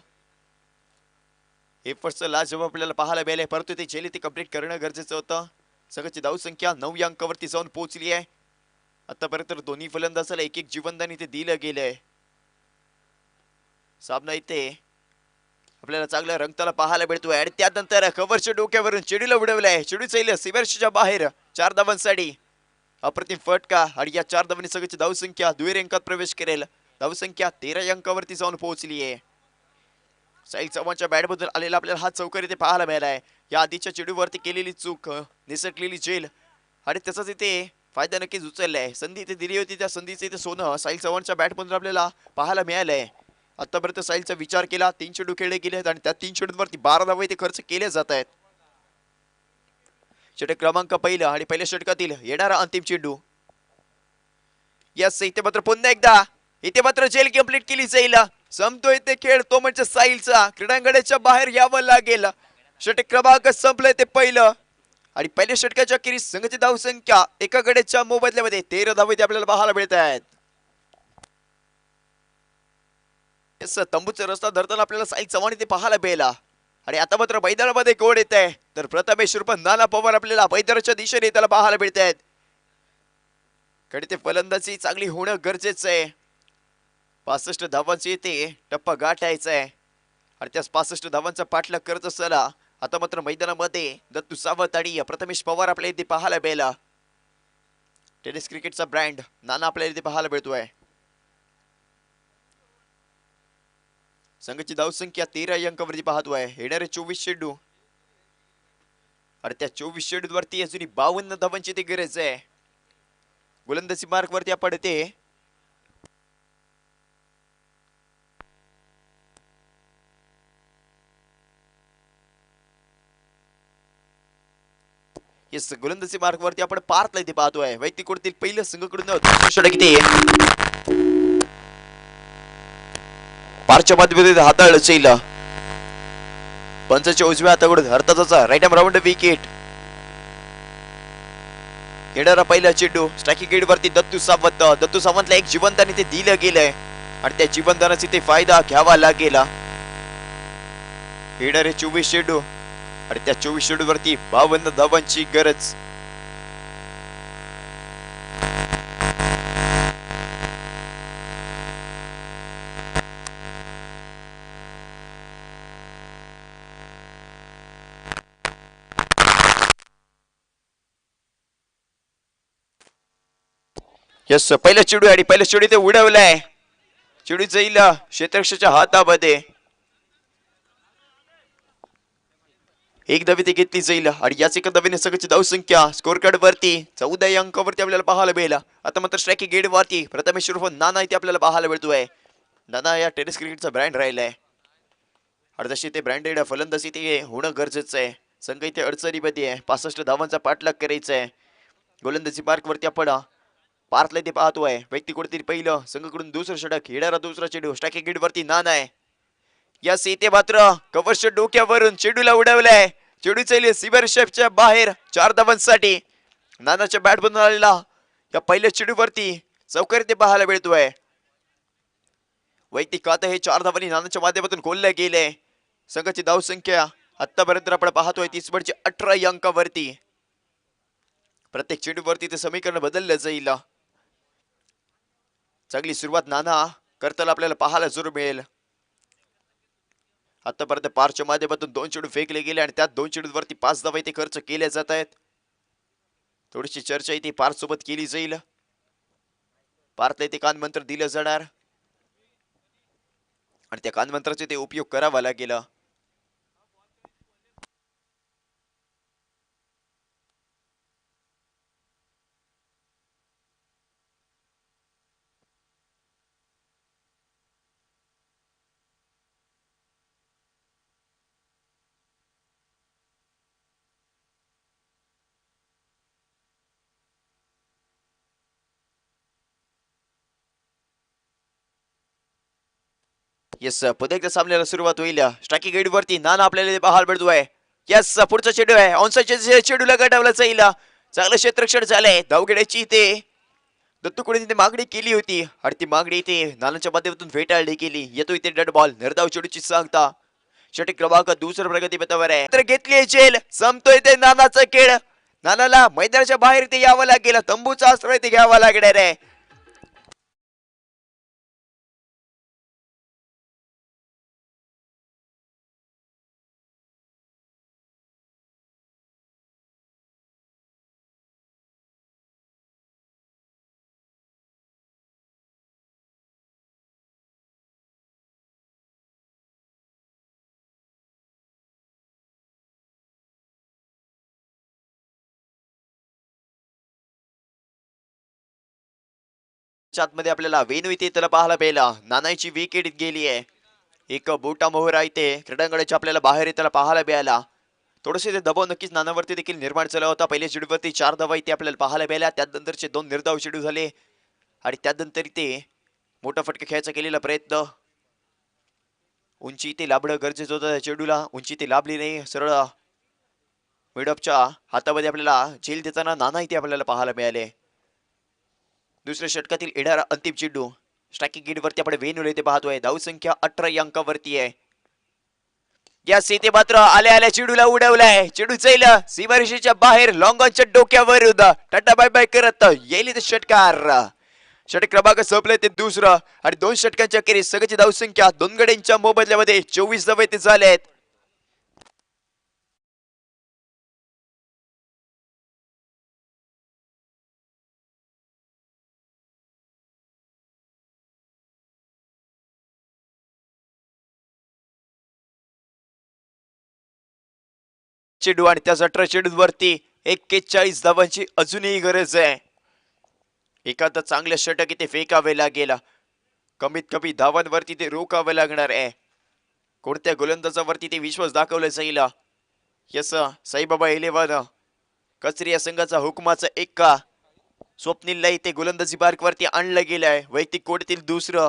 [SPEAKER 2] एफर्ट्सचं लाजवाब आपल्याला पाहायला मिळाले, परंतु ते झेल इथे कंप्लीट करणं गरजेचं होतं. संघाची धावसंख्या 9 या अंकावरती जाऊन पोहोचली आहे. आतापर्यंत दोन्ही फलंदाजाला एक एक जीवनदान इथे दिलं गेलंय. सामना इथे आपल्याला चांगला रंगताना पाहायला मिळतोय आणि त्यानंतर कव्हरच्या डोक्यावरून चेडूला उडवलाय. चेडू चाललं सिव्हर्सच्या बाहेर 4 धावांसाठी. अप्रतिम फटका आणि या 4 धावांनी संघाची धावसंख्या दुहेरी अंकात प्रवेश करेल. धावसंख्या 13 अंकावरती जाऊन पोहोचली आहे. साहिल चव्हाणच्या बॅटमधून आलेला आपल्याला हा चौकार इथे पाहायला मिळालाय. या आधीच्या चेडूवरती केलेली चूक, निसटलेली झेल आणि त्याचाच इथे फायदा नक्कीच उचललाय. संधी इथे दिली होती, त्या संधीचं इथे सोनं साहिल चव्हाणच्या बॅटमधून आपल्याला पाहायला मिळालंय. आतापर्यंत साहिलचा विचार केला 3 चेंडू खेळले गेले आहेत आणि त्या 3 चेंडूंवरती 12 धावा इथे खर्च केले जात आहेत. षटक क्रमांक पहिला आणि पहिल्या षटकातील येणारा अंतिम चेंडू. यस, इथे मात्र पुन्हा एकदा इथे मात्र जेल कंप्लीट केली जाईल. संपतो इथे खेळ, तो म्हणजे साहिलचा. क्रीडांगणाच्या बाहेर यावं लागेल. षटक क्रमांक संपलंय ते पहिलं आणि पहिल्या षटकाच्या अखेरीस संघाची धावसंख्या एका गड्याच्या मोबदल्यामध्ये 13 धावा इथे आपल्याला पाहायला मिळत आहेत. तंबूचा रस्ता धरताना आपल्याला साहिल चव्हाण इथे पाहायला मिळाला आणि आता मात्र मैदानामध्ये गोड येत आहे. तर प्रथमेश रूप नाना पवार आपल्याला मैदानाच्या दिशेने त्याला पाहायला मिळत आहेत. कडे ते फलंदाजी चांगली होणं गरजेचं आहे. 65 धावांची इथे टप्पा गाठायचा आहे आणि त्या 65 धावांचा पाठलाग करत असताना आता मात्र मैदानामध्ये दत्तू सावंत आणि प्रथमेश पवार आपल्याला इथे पाहायला मिळाला. टेनिस क्रिकेटचा ब्रँड नाना आपल्याला इथे पाहायला मिळतोय. संघाची धावसंख्या 13 या अंकावरती पाहतोय. येणारे 24 चेंडू आणि त्या 24 चेंडू वरती अजूनही 52 धावांची ते गरज आहे. गोलंदाजी मार्क वरती आपण ते येस, गोलंदाजी मार्क वरती आपण पार्थला इथे पाहतोय. वैयक्तिक पहिलं संघाकडून षटक इथे पारच्या माध्यमातून हाताळलं चैल. पंचाच्या उजव्या हाताकडून हरताचा राईट आर्म राऊंड विकेट. येणारा पहिला चेंडू स्ट्रायकिंग गेट वरती दत्तू सावंत. दत्तू सावंतला एक जीवनदान इथे दिलं गेलंय आणि त्या जीवनदानाचा इथे फायदा घ्यावा लागेल. येणारे 24 चेंडू आणि त्या 24 चेंडू वरती 52 धावांची गरज. यस, पहिला चेंडू आणि पहिला चेंडू ते उडवलाय. चेंडू जाईल क्षेत्ररक्षकाच्या हातामध्ये. एक धाव इथे घेतली जाईल आणि याच एका धावेने संघाची धावसंख्या स्कोर कार्ड वरती 14 या अंकावरती आपल्याला पाहायला मिळेल. आता मात्र स्ट्रायकिंग गेट वरती प्रथमेश उर्फ नाना इथे आपल्याला पाहायला मिळतोय. नाना या टेनिस क्रिकेटचा ब्रँड राहिलाय आणि जशी ते ब्रँडेड फलंदाजी ते होणं गरजेचं आहे. संघ इथे अडचणीमध्ये आहे. 65 धावांचा पाठलाग करायचा आहे. गोलंदाजी मार्क वरती आपण पार्थला इथे पाहतोय. वैयक्तिक पहिलं संघाकडून दुसरं षटक. येणारा दुसरा चेंडू स्ट्रायकिंग गेट वरती नाना आहे. या इथे मात्र कव्हरच्या डोक्यावरून चेंडूला उडवलाय. चेंडू चालले सिव्हर शेपच्या बाहेर 4 धावांसाठी. नानाच्या बॅट बनून आलेला या पहिल्या चेंडूवरती चौकार ते पाहायला मिळतोय. वैयक्तिक आता हे 4 धावांनी नानाच्या माध्यमातून गोलला गेले. संघाची धावसंख्या आतापर्यंत आपण पाहतोय 30 18 या अंकावरती. प्रत्येक चेंडूवरती ते समीकरण बदललं जाईल. चांगली सुरुवात नाना करताना आपल्याला पाहायला जरूर मिळेल. आतापर्यंत पारच्या माध्यमातून 2 चेंडू फेकले गेले आणि त्यात 2 चेंडूवरती 5 धावा इथे खर्च केल्या जात आहेत. थोडीशी चर्चा इथे पार सोबत केली जाईल. पारला इथे कानमंत्र दिलं जाणार आणि त्या कानमंत्राचा ते उपयोग करावा लागेल. येस पुन्हा एकदा सामन्याला सुरुवात होईल. स्ट्रायकिंग एंड वरती नाना आपल्याला पाहायला मिळतोय. येस पुढचा चेंडू आहे ऑनसाइडच्या चेंडूला गटावला जाईल. चांगलं क्षेत्ररक्षण झालंय धावगड्याची इथे दत्तूकडे तिथे मागणी केली होती आणि ती मागणी इथे नानाच्या माध्यमातून फेटाळली गेली. येतो इथे डेड बॉल निर्धाव चेंडूची सांगता षटक क्रमांक दुसऱ्या प्रगती पथावर आहे. तर घेतली जेल संपतोय ते नानाचा खेळ. नानाला मैदानाच्या बाहेर ते यावं लागेल तंबूचा आश्रय ते घ्यावा लागणार आहे. मध्ये आपल्याला वेणू इथे त्याला पाहायला मिळाला. नानाची विकेट गेली आहे. एक बोटा मोहरा इथे क्रीडांगणाच्या आपल्याला बाहेर त्याला पाहायला मिळाला. थोडेसे ते दबाव नक्कीच नानावरती देखील निर्माण झाला होता. पहिल्या चेंडूवरती 4 धावा इथे आपल्याला पाहायला मिळाल्या. त्यानंतरचे 2 निर्धाव चेंडू झाले आणि त्यानंतर इथे मोठा फटका खेळायचा केलेला प्रयत्न उंची इथे लाभणं गरजेचं होतं. चेंडूला उंची इथे लाभली नाही. सरळ मिडअपच्या हातामध्ये आपल्याला झेल देताना नाना इथे आपल्याला पाहायला मिळाले. दुसऱ्या षटकातील येणारा अंतिम चेंडू स्ट्रायकिंग गेट वरती आपण वेणूला इथे पाहतोय. धाव संख्या 18 या अंकावरती आहे. या सीते मात्र आल्या आल्या चेंडूला उडवलाय. चेंडू जाईल सीमारेषेच्या बाहेर लॉंग ऑनच्या डोक्यावर टाटा बाय बाय करत येईल इथे षटकार. षटक क्रमांक संपले ते दुसरं आणि 2 षटकांच्या अखेरीस सगळ्याची धाव संख्या 2 गड्यांच्या मोबदल्यामध्ये 24 धावा इथे झाले आहेत. चेंडू आणि त्या 18 चेंडूवरती 41 धावांची अजूनही गरज आहे. एखादं चांगलं षटक इथे फेकावे लागेल. कमीत कमी धावांवरती ते रोखावं लागणार आहे. कोणत्या गोलंदाजावरती ते विश्वास दाखवला जाईल. यस साईबाबा 11 कचरी या संघाचा हुकमाचा एक्का स्वप्नीलला इथे गोलंदाजी बारकवरती आणलं गेलंय. वैयक्तिक कोटीतील दुसरं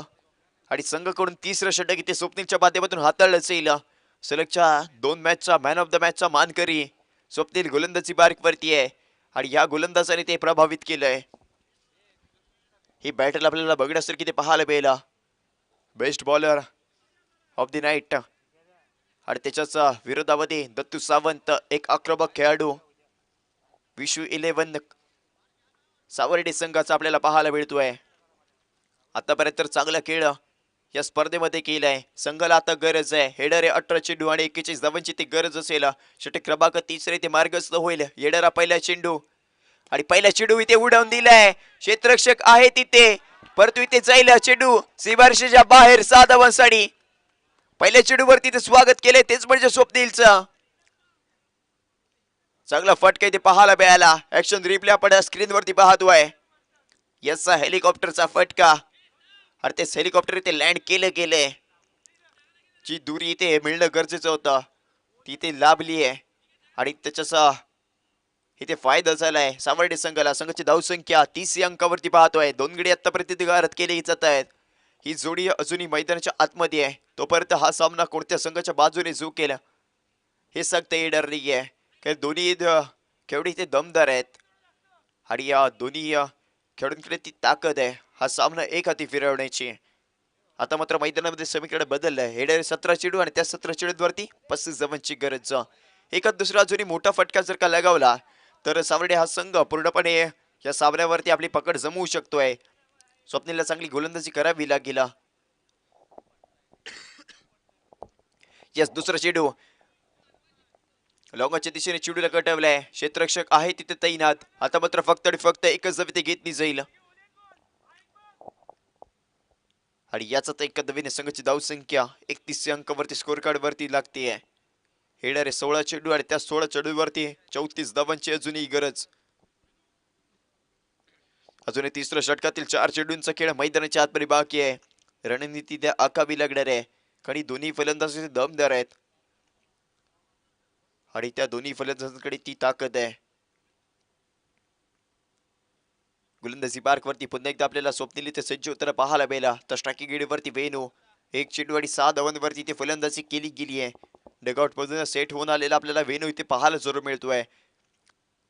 [SPEAKER 2] आणि संघाकडून तिसरं षटक इथे स्वप्नीलच्या माध्यमातून हाताळलं जाईल. सलगच्या 2 मॅचचा मॅन ऑफ द मॅचचा मानकरी स्वप्नील गोलंदाजी बारकवरती आहे आणि या गोलंदाजाने ते प्रभावित केलंय. ही बॅटल आपल्याला बघण्यासारखी ते पाहायला मिळालं. Best bowler of the night आणि त्याच्याच विरोधामध्ये दत्तू सावंत एक आक्रमक खेळाडू विशू 11 सावर्डे संघाचा आपल्याला पाहायला मिळतोय. आतापर्यंत चांगला खेळ या स्पर्धेमध्ये केलाय. संघाला आता गरज आहे. हेडर आहे 18 चेंडू आणि 41 धावांची ती गरज असेल. षटक क्रमांक 3 ते मार्गस्थ होईल. हेडर पहिला चेंडू आणि पहिला चेंडू इथे उडवून दिलाय. क्षेत्ररक्षक आहे तिथे परंतु इथे जाईल चेंडू सीमारेषेच्या बाहेर 6 धावांसाठी. पहिल्या चेंडूवरती ते स्वागत केले तेच म्हणजे स्वप्नीलचं. चांगला फटका इथे पाहायला मिळाला. ऍक्शन रिप्ले आपण स्क्रीनवरती पाहतोय. यसा हेलिकॉप्टरचा फटका आणि ते हेलिकॉप्टर इथे लँड केले गेले. जी दुरी इथे मिळणं गरजेचं होतं ती इथे लाभली आहे आणि त्याच्याचा इथे फायदा झालाय सावर्डे संघाला. संघाची धावसंख्या 30 या अंकावरती पाहतोय. 2 गडी आतापर्यंत गारद केली जात आहेत. ही जोडी अजूनही मैदानाच्या आतमध्ये आहे. तोपर्यंत हा सामना कोणत्या संघाच्या बाजूने झुकेल हे सांगता येणार नाहीये. कारण दोन्ही खेळाडू इथे दमदार आहेत आणि या दोन्ही खेळाडूंकडे ती ताकद आहे हा सामना एक हाती फिरवण्याची. आता मात्र मैदानामध्ये समीकडे बदललंय. हेडर 17 चेंडू आणि त्या 17 चेंडूवरती 35 धावांची गरज. एका दुसरा अजूनही मोठा फटका जर का लगावला तर सावर्डे हा संघ पूर्णपणे या सामन्यावरती आपली पकड जमवू शकतोय. स्वप्नीलला चांगली गोलंदाजी करावी लागेल. यस दुसरा चेंडू लॉंगच्या दिशेने चेंडूला कटवलाय. क्षेत्ररक्षक आहे तिथे तैनात. आता मात्र फक्त आणि फक्त एकच धाव घेतली जाईल आणि याचा एका धावेने संघाची धाव संख्या 31 अंकावरती स्कोर कार्ड वरती लागते. हेडर आहे 16 चेंडू आणि त्या 16 चेंडूवरती 34 धावांची अजूनही गरज. अजूनही तिसऱ्या षटकातील 4 चेंडूंचा खेळ मैदानाच्या आतमध्ये बाकी आहे. रणनीती त्या आखावी लागणार आहे कारण दोन्ही फलंदाज दमदार आहेत आणि त्या दोन्ही फलंदाजांकडे ती ताकद आहे. गोलंदाजी पार्क वरती पुन्हा एकदा आपल्याला स्वप्नील इथे सज्ज होताना पाहायला मिळाला. तर स्ट्रायकिंग गेडवरती वेणू एक चेंडू आणि 6 धावांवरती इथे फलंदाजी केली गेली आहे. डगआउट मधून सेट होऊन आलेला आपल्याला वेणू इथे पाहायला जरूर मिळतोय.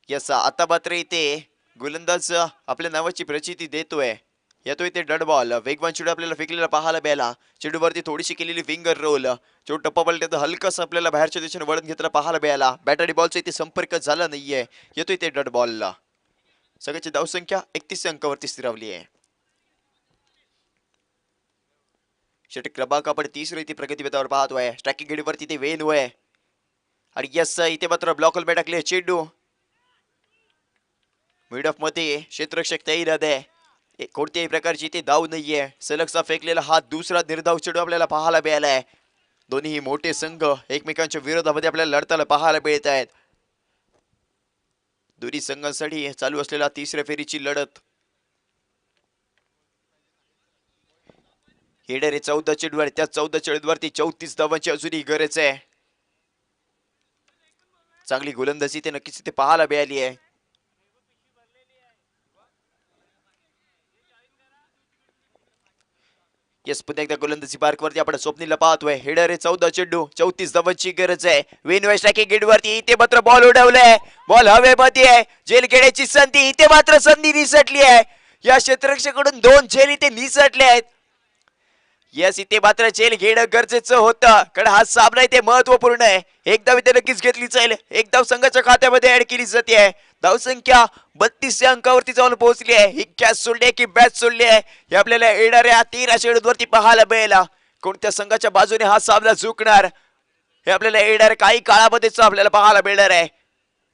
[SPEAKER 2] यस, आता मात्र इथे गोलंदाज आपल्या नावाची प्रचिती देतोय. येतोय ते डॉट बॉल. वेगवान चेंडू आपल्याला फेकलेला पाहायला मिळाला. चेंडूवरती थोडीशी केलेली फिंगर रोल. चेंडू टप्पा पलटे तर हलकासा आपल्याला बाहेरच्या दिशेने वळण घेताना पाहायला मिळाला. बॅट आणि बॉलचा इथे संपर्क झाला नाहीये. येतोय ते डॉट बॉलला. सगळ्याची धावसंख्या 31 अंकावरती स्थिरावली आहे. षटक क्रमांक आपण 30 इथे प्रगतीपथावर पाहतोय. स्ट्रायकिंग गेटवरती ते वेन आहे आणि यस इथे मात्र ब्लॉक होल टाकले चेंडू मिड ऑफ मध्ये क्षेत्ररक्षक तैरात आहे. कोणत्याही प्रकारची इथे धाव नाहीये. सलगचा फेकलेला हा दुसरा निर्धाव चेंडू आपल्याला पाहायला मिळालाय. दोन्ही मोठे संघ एकमेकांच्या विरोधामध्ये आपल्याला लढताना पाहायला मिळत आहेत. दोन्ही संघांसाठी चालू असलेला तिसऱ्या फेरीची लढत. हेडर 14 चेंडू आणि त्या 14 चेंडूवरती 34 धावांची अजूनही गरज आहे. चांगली गोलंदाजी ते नक्कीच इथे पाहायला मिळाली आहे. येस, पुन्हा एकदा गोलंदाजी मार्कवरती आपण स्वप्नीला पाहतोय. हेडर 14 चेंडू 34 धावांची गरज आहे. वेन स्ट्रायकिंग गेटवरती इथे मात्र बॉल उडवलाय. बॉल हवेमध्ये आहे. झेल घेण्याची संधी. इथे मात्र संधी निसटली आहे. या क्षेत्ररक्षकाकडून 2 झेल इथे निसटले आहेत. यस, इथे मात्र झेल घेणं गरजेचं होतं कारण हा सामना इथे महत्वपूर्ण आहे. एकदा इथे नक्कीच घेतली जाईल. एकदा संघाच्या खात्यामध्ये ऍड केली जाते. धावसंख्या 32 अंकावरती जाऊन पोहोचली आहे. ही कॅच सोडली की बॅच सोडली आहे हे आपल्याला येणाऱ्या 13 चेंडूवरती पाहायला मिळेल. कोणत्या संघाच्या बाजूने हा सामना झुकणार हे आपल्याला येणाऱ्या काही काळामध्येच आपल्याला पाहायला मिळणार आहे.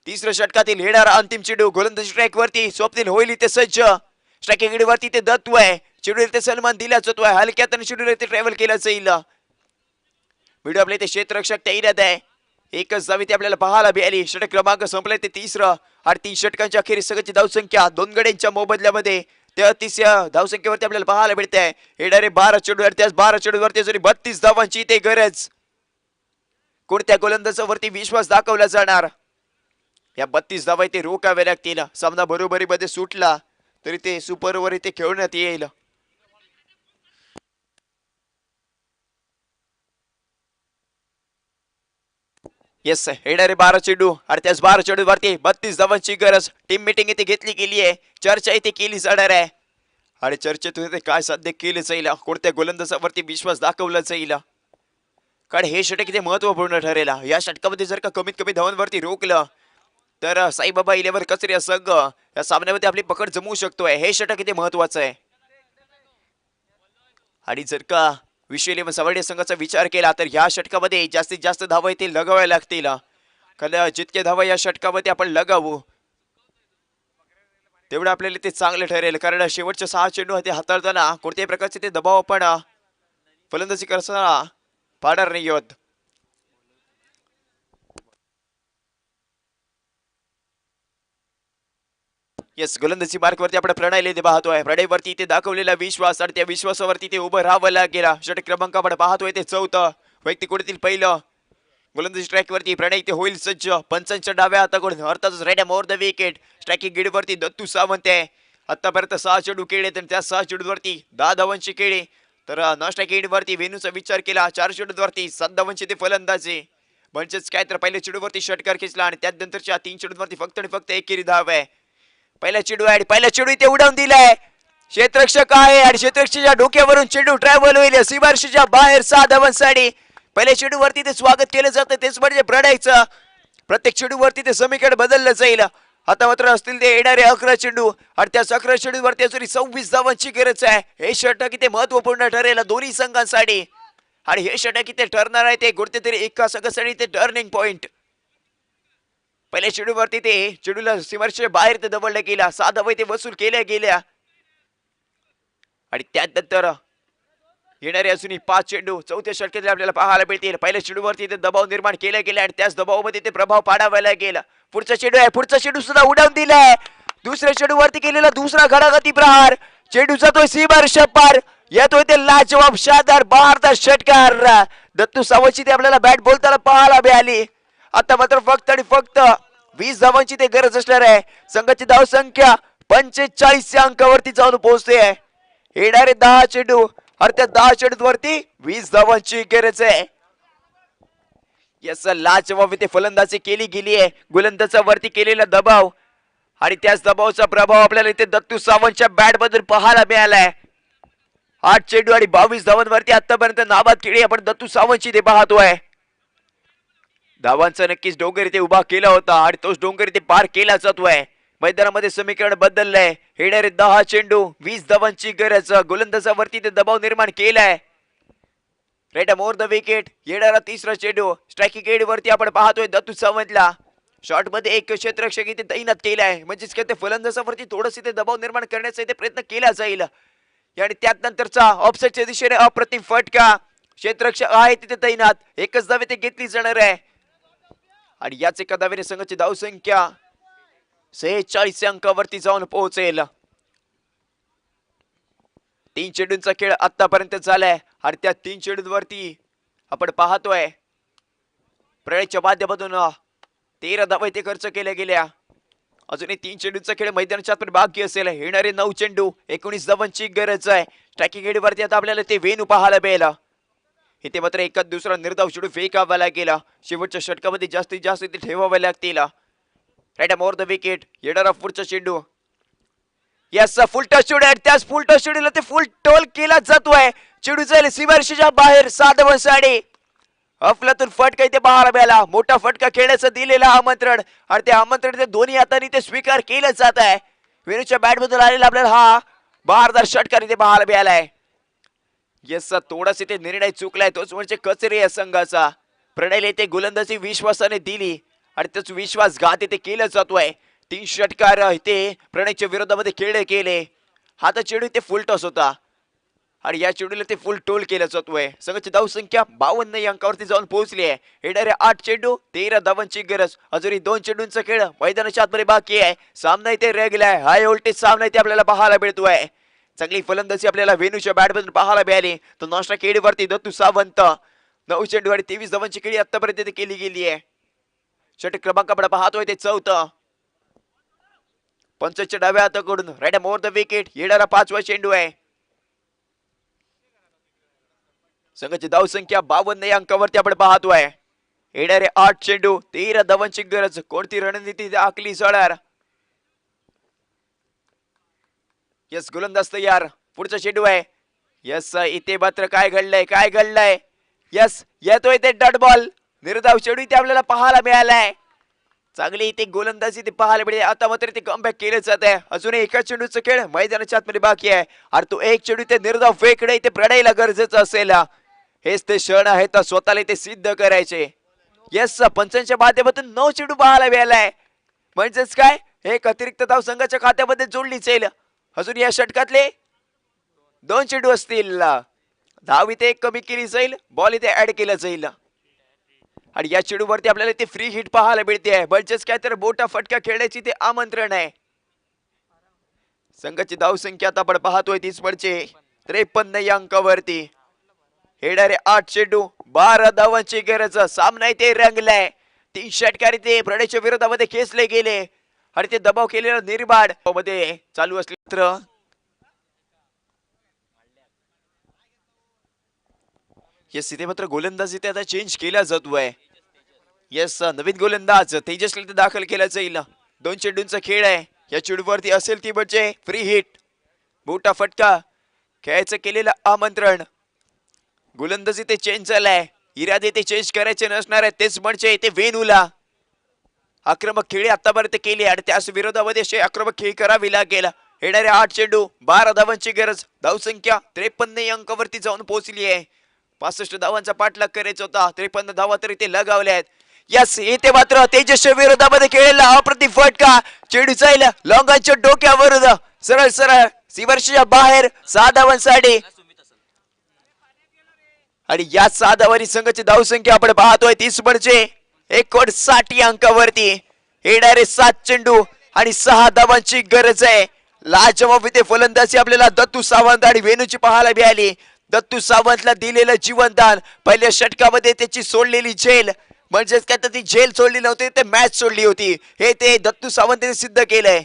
[SPEAKER 2] तिसऱ्या षटकातील येणारा अंतिम चेंडू गोलंदाजी स्ट्राईक वरती स्वप्नील होईल इथे सज्ज. स्ट्रायकिंग वरती ते दत्तू आहे. चेंडू इथे सन्मान दिला जातोय. हलक्यात आणि चेंडू इथे ट्रॅव्हल केला जाईल. व्हिडिओ आपल्या इथे क्षेत्ररक्षक तैनात आहे. एकच धाव इथे आपल्याला पाहायला मिळाली. षटक क्रमांक संपलाय ते तिसरं आणि 3 षटकांच्या अखेरीस सगळ्याची धावसंख्या 2 गड्यांच्या मोबदल्यामध्ये 33 धावसंख्येवरती आपल्याला पाहायला मिळते आहे. येणारे 12 चेंडू आणि त्याच 12 चेंडूवरती जरी 32 धावांची इथे गरज. कोणत्या गोलंदाजावरती विश्वास दाखवला जाणार. या 32 धावा इथे रोखाव्या लागतील. सामना बरोबरीमध्ये सुटला तरी ते सुपर ओव्हर इथे खेळण्यात येईल. येस, येणारे 12 चेंडू आणि त्याच 12 चेंडू वरती 32 धावांची गरज. टीम मीटिंग इथे घेतली गेली आहे. चर्चा इथे केली जाणार आहे आणि चर्चेतून इथे काय साध्य केले जाईल. कोणत्या गोलंदाजावरती विश्वास दाखवला जाईल कारण हे षटक इथे महत्वपूर्ण ठरेल. या षटकामध्ये जर का कमीत कमी धावांवरती रोखलं तर साईबाबा 11 कचरे संघ या सामन्यामध्ये आपली पकड जमवू शकतोय. हे षटक इथे महत्वाचं आहे. आणि जर का विश्व 11 सवर्णे संघाचा विचार केला तर या षटकामध्ये जास्तीत जास्त धावा इथे लगाव्या लागतील. कारण जितके धावा या षटकामध्ये आपण लगावू तेवढं आपल्याला ते चांगलं ठरेल. कारण शेवटच्या 6 चेंडू ते हाताळताना कोणत्याही प्रकारचे ते दबाव आपण फलंदाजी करताना पाडणार नाही आहोत. येस, गोलंदाजी मार्कवरती आपण प्रणयला पाहतोय. प्रणयवरती इथे दाखवलेला विश्वास आणि त्या विश्वासावरती ते उभं राहावं लागेल. षटक क्रमांक आपण पाहतोय ते 4थं वैयक्तिक कोणीतील पहिलं. गोलंदाजी स्ट्राईकवरती प्रणय इथे होईल सज्ज. पंचांच्या डाव्या हाताकडून अर्थातच रेड मोर द विकेट. स्ट्रायकिंग गेटवरती दत्तू सावंत आहे. आतापर्यंत 6 चेंडू केले तर त्या 6 चेंडूवरती 10 धावांची केले. तर नॉन स्ट्रायकिंग गेटवरती वेणूचा विचार केला 4 चेंडूवरती 7 धावांची ते फलंदाजी. म्हणजेच काय तर पहिल्या चेंडूवरती षटकार खेचला आणि त्यानंतरच्या 3 चेंडूवरती फक्त आणि फक्त एकेरी धाव आहे. पहिला चेंडू आहे. पहिला चेंडू इथे उडवून दिलाय. क्षेत्ररक्षक आहे आणि क्षेत्ररक्षकाच्या डोक्यावरून चेंडू ट्रॅव्हल होईल सीमारेषेच्या बाहेर 6 धावांसाठी. पहिल्या चेंडूवरती ते स्वागत केलं जातं तेच म्हणजे प्रणयचं. प्रत्येक चेंडूवरती ते समीकरण बदललं जाईल. आता मात्र असतील ते येणारे 11 चेंडू आणि त्या 11 चेंडूवरती अजून 26 धावांची गरज आहे. हे षटक इथे महत्वपूर्ण ठरेल दोन्ही संघांसाठी आणि हे षटक इथे ठरणार आहे ते कोणत्यातरी एका संघासाठी ते टर्निंग पॉइंट. पहिल्या चेंडूवरती ते चेंडूला सीमारेषेच्या बाहेर ते दबडलं गेला. 7 धावा ते वसूल केल्या गेल्या आणि त्यानंतर येणारे अजूनही 5 चेंडू 4थ्या षटकात आपल्याला पाहायला मिळतील. पहिल्या चेंडूवरती ते दबाव निर्माण केला गेला आणि त्याच दबावामध्ये ते प्रभाव पाडावा लागेल. पुढचा चेंडू आहे. पुढचा चेंडू सुद्धा उडवून दिलाय. दुसऱ्या चेंडूवरती केलेला दुसरा घडाघाती प्रहार. चेंडू जातोय सीमारेषा पार. येतोय ते लाजवाब शानदार बहारदार षटकार. दत्तू सावंतची ते आपल्याला बॅट बोलताना पाहायला मिळाली. आता मात्र फक्त आणि फक्त 20 धावांची ते गरज असणार आहे. संघाची धावसंख्या 45 अंकावरती जाऊन पोहोचते आहे. येणारे 10 चेंडू अरे त्या 10 चेंडूत वरती 20 धावांची गरज आहे. याचा लाजवाब इथे फलंदाजी केली गेली आहे. गोलंदाजा वरती केलेला दबाव आणि त्याच दबावाचा प्रभाव आपल्याला इथे दत्तू सावंतच्या बॅट मधून पाहायला मिळालाय. 8 चेंडू आणि 22 धावांवरती आतापर्यंत नाबाद खेळी आपण दत्तू सावंतची इथे पाहतोय. धावांचा नक्कीच डोंगर इथे उभा केला होता आणि तोच डोंगर इथे पार केला जातोय. मैदानामध्ये समीकरण बदललंय. येणारे 10 चेंडू 20 धावांची गरज. गोलंदाजावरती ते दबाव निर्माण केलाय. Right arm over the wicket. येणारा तिसरा चेंडू स्ट्रायकिंग एंड वरती आपण पाहतोय दत्तू सावंतला. शॉट मध्ये एक क्षेत्ररक्षक इथे तैनात केलाय. म्हणजेच काय ते फलंदाजावरती थोडस इथे दबाव निर्माण करण्याचा इथे प्रयत्न केला जाईल. आणि त्यात नंतरचा ऑफसाईडच्या दिशेने अप्रतिम फटका. क्षेत्ररक्षक आहे तिथे तैनात. एकच धाव इथे घेतली जाणार आहे आणि याच एका धावेने संघाची धावसंख्या 46 अंकावरती जाऊन पोहोचेल. 3 चेंडूंचा खेळ आतापर्यंत झालाय आणि त्या 3 चेंडूंवरती आपण पाहतोय प्रणयच्या माध्यमातून 13 धावा इथे खर्च केल्या गेल्या. अजूनही 3 चेंडूंचा खेळ मैदानाच्या आतमध्ये बाकी असेल. येणारे 9 चेंडू 19 धावांची गरज आहे. स्ट्रायकिंग एंड वरती आता आपल्याला ते वेणू पाहायला मिळेल. इथे मात्र एकाच दुसरा निर्धाव चेंडू फेकावा लागेल. शेवटच्या षटकामध्ये जास्तीत जास्त इथे ठेवावे लागतील. Right arm over the wicket. येणारा पुढचा चेंडू यस फुल टच चेंडू आहे. त्याच फुल टच चेंडूला ते फुल टोल केला जातोय. चेंडू जाईल सीमारेषेच्या बाहेर 7 धावांसाठी. अफलातून फटका इथे पाहायला मिळाला. मोठा फटका खेळण्याचं दिलेलं आमंत्रण आणि ते आमंत्रण ते दोन्ही हातांनी ते स्वीकार केलं जात आहे. वेणूच्या बॅट मधून आलेला आपल्याला हा बहारदार षटकार इथे पाहायला मिळालाय. यस थोडासा इथे निर्णय चुकलाय. तोच म्हणजे कचरे या संघाचा. प्रणयला इथे गोलंदाजी विश्वासाने दिली आणि त्याच विश्वासघात इथे केलं जातोय. 3 षटकार इथे प्रणयच्या विरोधामध्ये खेळले गेले. हा तर चेंडू इथे फुल टॉस होता आणि या चेंडूला ते फुल टोल केला जातोय. संघाची धावसंख्या 52 या अंकावरती जाऊन पोहोचली आहे. येणारे 8 चेंडू 13 धावांची गरज. अजूनही 2 चेंडूंचा खेळ मैदानाच्या आतमध्ये बाकी आहे. सामना इथे रंगलाय. हाय व्होल्टेज सामना इथे आपल्याला पाहायला मिळतोय. चांगली फलंदाजी आपल्याला वेणूच्या बॅट मधून पाहायला मिळाली. तो नॉस्ट्रा केडीवरती दत्तू सावंत 9 चेंडू आणि 23 धावांची खेळी आतापर्यंत केली गेली आहे. षटक क्रमांक आपण पाहतोय ते 4. पंचच्या डाव्या हाताकडून राईट मोर द विकेट. येणारा 5वा चेंडू आहे. संघाची धावसंख्या 52 या अंकावरती आपण पाहतोय. येणारे 8 चेंडू 13 धावांची गरज. कोणती रणनीती आखली जाणार. यस गोलंदाज तयार. पुढचा चेंडू आहे. यस इथे मात्र काय घडलंय. यस येतोय ते डॉट बॉल. निर्धाव चेंडू इथे आपल्याला पाहायला मिळालाय. चांगली इथे गोलंदाजी इथे पाहायला मिळते. आता मात्र ते कमबॅक केलं जात आहे. अजूनही एका चेंडूचा खेळ मैदानाच्या आतमध्ये बाकी आहे आणि तो एक चेंडू ते निर्धाव फेकणे इथे प्रणयला गरजेचं असेल. हेच ते क्षण आहे तर स्वतःला इथे सिद्ध करायचे. यस पंचांच्या माध्यमातून 9 चेंडू पाहायला मिळालाय. म्हणजेच काय एक अतिरिक्त धाव संघाच्या खात्यामध्ये जोडली जाईल. अजून या षटकातले 2 चेंडू असतील. धाव इथे एक कमी केली जाईल. बॉल इथे ऍड केला जाईल आणि या चेंडूवरती आपल्याला ते फ्री हिट पाहायला मिळते. म्हणजेच काय तर मोठा फटका खेळण्याची ते आमंत्रण आहे. संघाची धावसंख्या आता आपण पाहतोय तीच म्हणजे 53 या अंकावरती. येणारे 8 चेंडू 12 धावांची गरज. सामना इथे रंगलाय. 3 षटकार इथे प्रणयच्या विरोधामध्ये खेचले गेले आणि ते दबाव केलेला निर्माण मध्ये चालू असले तर यस इथे मात्र गोलंदाज इथे आता चेंज केला जातोय. यस नवीन गोलंदाज तेजस्वी इथे दाखल केला जाईल. 2 चेंडूंचा खेळ आहे. या चेंडूवरती असेल ती म्हणजे फ्री हिट. मोठा फटका खेळायचं केलेलं आमंत्रण. गोलंदाज इथे चेंज झालाय. इरादे ते चेंज करायचे नसणार आहे. तेच म्हणजे इथे वेणूला आक्रमक खेळी आतापर्यंत केली आणि त्याच विरोधामध्ये असे आक्रमक खेळी करावी लागेल. येणारे 8 चेंडू 12 धावांची गरज. धावसंख्या 53 या अंकावरती जाऊन पोहोचली आहे. 65 धावांचा पाठलाग करायचा होता. 53 धावा तर इथे लगावल्या आहेत. यस इथे मात्र तेजस्वी विरोधामध्ये खेळलेला अप्रतिम फटका. चेंडू जाईल लॉंगाच्या डोक्यावर सरळ सरळ सीमारेषेच्या बाहेर 6 धावांसाठी आणि या 6 धावांनी संघाची धावसंख्या आपण पाहतोय 30 म्हणजे 59 या अंकावरती. येणारे 7 चेंडू आणि 6 धावांची गरज आहे. लाजवाब इथे फलंदाजी आपल्याला दत्तू सावंत आणि वेणूची पाहायला मिळाली. दत्तू सावंतला दिलेलं जीवनदान. पहिल्या षटकामध्ये त्याची सोडलेली झेल म्हणजेच काय तर ती झेल सोडली नव्हती ते मॅच सोडली होती. हे ते दत्तू सावंतने सिद्ध केलंय.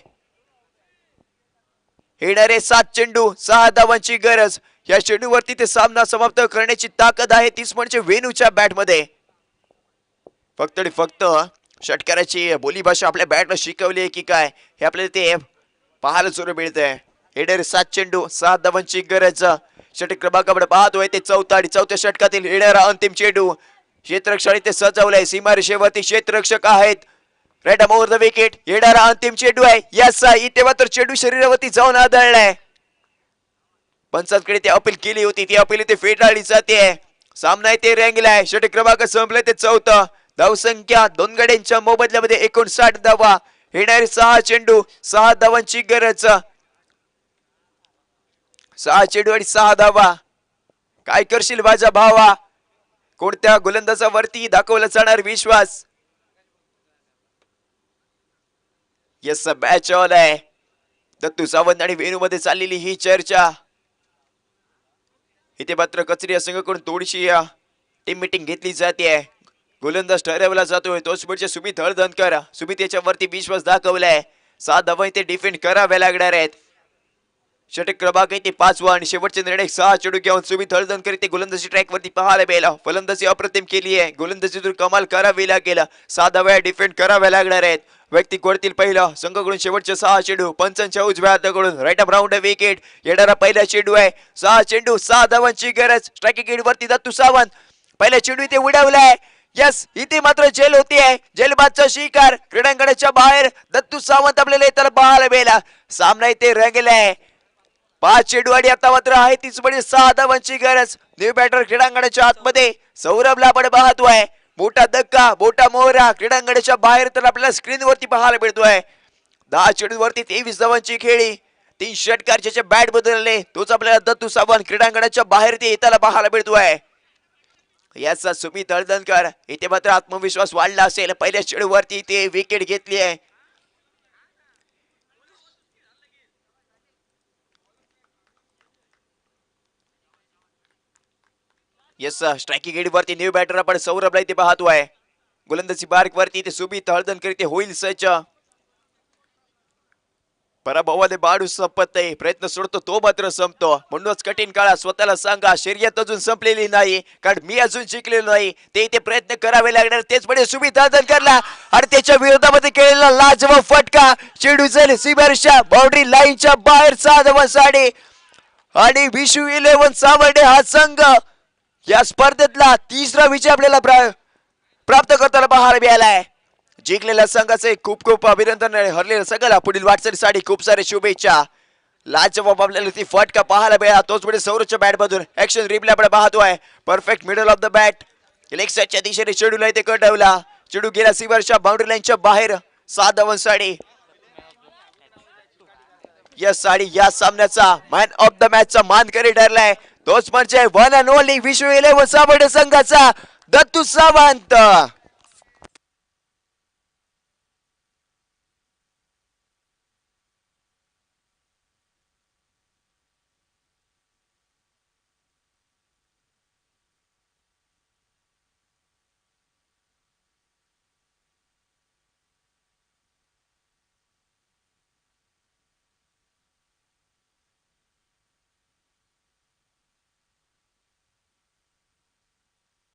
[SPEAKER 2] येणारे 7 चेंडू 6 धावांची गरज. या चेंडूवरती ते सामना समाप्त करण्याची ताकद आहे, तीच म्हणजे वेणूच्या बॅट मध्ये. फक्त आणि फक्त षटकाराची बोलीभाषा आपल्या बॅटला शिकवली आहे की काय हे आपल्याला ते पाहायला सुरू मिळतंय. हेडर 7 चेंडू 6 धावांची गरज. षटक क्रमांकाकडे पाहतोय ते चौथ्या षटकातील हेडर अंतिम चेंडू. क्षेत्ररक्षण ते सजवलंय, सीमारेषेवरती क्षेत्ररक्षक आहेत. Right over the wicket. हेडर अंतिम चेंडू आहे. यस, इथे मात्र चेंडू शरीरावरती जाऊन आदळलाय. पंचांकडे ती अपील केली होती, ती अपील ते फेटाळली जाते. सामना ते रंगलाय. षटक क्रमांक संपलाय ते 4. धावसंख्या 2 गड्यांच्या मोबदल्यामध्ये 59 धावा. येणारे 6 चेंडू 6 धावांची गरज. 6 चेंडू आणि 6 धावा. काय करशील माझा भावा? कोणत्या गोलंदाजावरती दाखवला जाणार विश्वास? यस, मॅच ऑन आहे. दत्तू सावंत आणि वेणू मध्ये चाललेली ही चर्चा. इथे मात्र कचरी या संघाकडून थोडीशी टीम मीटिंग घेतली जाते. गोलंदाज ठरवला जातोय तोच म्हणजे सुमित हळदणकर. सुमित याच्यावरती विश्वास दाखवलाय. 7 धावा ते डिफेंड कराव्या लागणार आहेत. षटक क्रमांक ते 5 आणि शेवटचे निर्णय 6 चेंडू घेऊन सुमित हळदणकर ते गोलंदाजी ट्रॅक वरती पाहायला मिळाला. फलंदाजी अप्रतिम केली आहे. गोलंदाजीतून कमाल करावी लागेल. 7 धावा डिफेंड कराव्या लागणार आहेत. व्यक्ती कोणतील पहिला संघाकडून शेवटचे 6 चेंडू पंचांच्या उजव्या हाताकडून राईट अप राऊंड विकेट. येणारा पहिला चेंडू आहे. 6 चेंडू 6 धावांची गरज. स्ट्रायकिंग एंड वरती दत्तू सावंत. पहिला चेंडू इथे उडवलाय. यस, इथे मात्र जेल होती आहे. जेलबादचा शिकार क्रीडांगणाच्या बाहेर दत्तू सावंत आपल्याला येताना पाहायला मिळाला. सामना इथे रंगलाय. 5 चेंडू आणि आता मात्र आहे तीच म्हणजे 6 धावांची गरज. न्यू बॅटर क्रीडांगणाच्या आतमध्ये सौरभला आपण पाहतोय. मोठा धक्का, मोठा मोहरा क्रीडांगणाच्या बाहेर तर आपल्याला स्क्रीन वरती पाहायला मिळतोय. 10 चेंडू वरती 23 धावांची खेळी. 3 षटकार ज्याचे बॅट बदलले तोच आपल्याला दत्तू सावंत क्रीडांगणाच्या बाहेर ते येताना पाहायला मिळतोय. याचा सुमित हळदणकर इथे मात्र आत्मविश्वास वाढला असेल. पहिल्या चेंडू वरती ते विकेट घेतली आहे. यस, स्ट्रायकिंग एंड वरती न्यू बॅटर आपण सौरभला इथे पाहतोय. गोलंदाजी बार्क वरती ते सुमित हळदणकर इथे होईल सज्ज. पराभवाने बाडू संपत नाही. प्रयत्न सोडतो तो मात्र संपतो. म्हणूनच कठीण काळात स्वतःला सांगा शर्यत अजून संपलेली नाही, कारण मी अजून शिकलेलो नाही. ते इथे प्रयत्न करावे लागणार. तेच म्हणजे सुमित हळदणकरला आणि त्याच्या विरोधामध्ये केलेला लाजवाब फटका. चेंडू जाईल सीमारेषा बाउंड्री लाईनच्या बाहेर. 6 धावांसाठी आणि विशू 11 सावर्डे हा संघ या स्पर्धेतला 3रा विजय आपल्याला प्राप्त करताना पाहायला मिळालाय. जिंकलेल्या संघाचे खूप खूप अभिनंदन. हरलेल्या संघाला पुढील वाटचालीसाठी खूप सारे शुभेच्छा. लाजवाब आपल्याला ती फटका पाहायला मिळाला. तोच पुढे सौरभच्या बॅट मधून ऍक्शन रिप्ले आपण पाहतोय. Perfect middle of the bat. Leg साइडच्या दिशेने चेंडूला इथे कटवला. चेंडू गेला सीमारेषा बाउंड्री लाईनच्या बाहेर. 7 धावांसाठी. यस, आणि या सामन्याचा मॅन ऑफ द मॅचचा मानकरी ठरलाय तोच म्हणजे वन अँड ओनली विश्व 11 सावर्डे संघाचा दत्तू सावंत.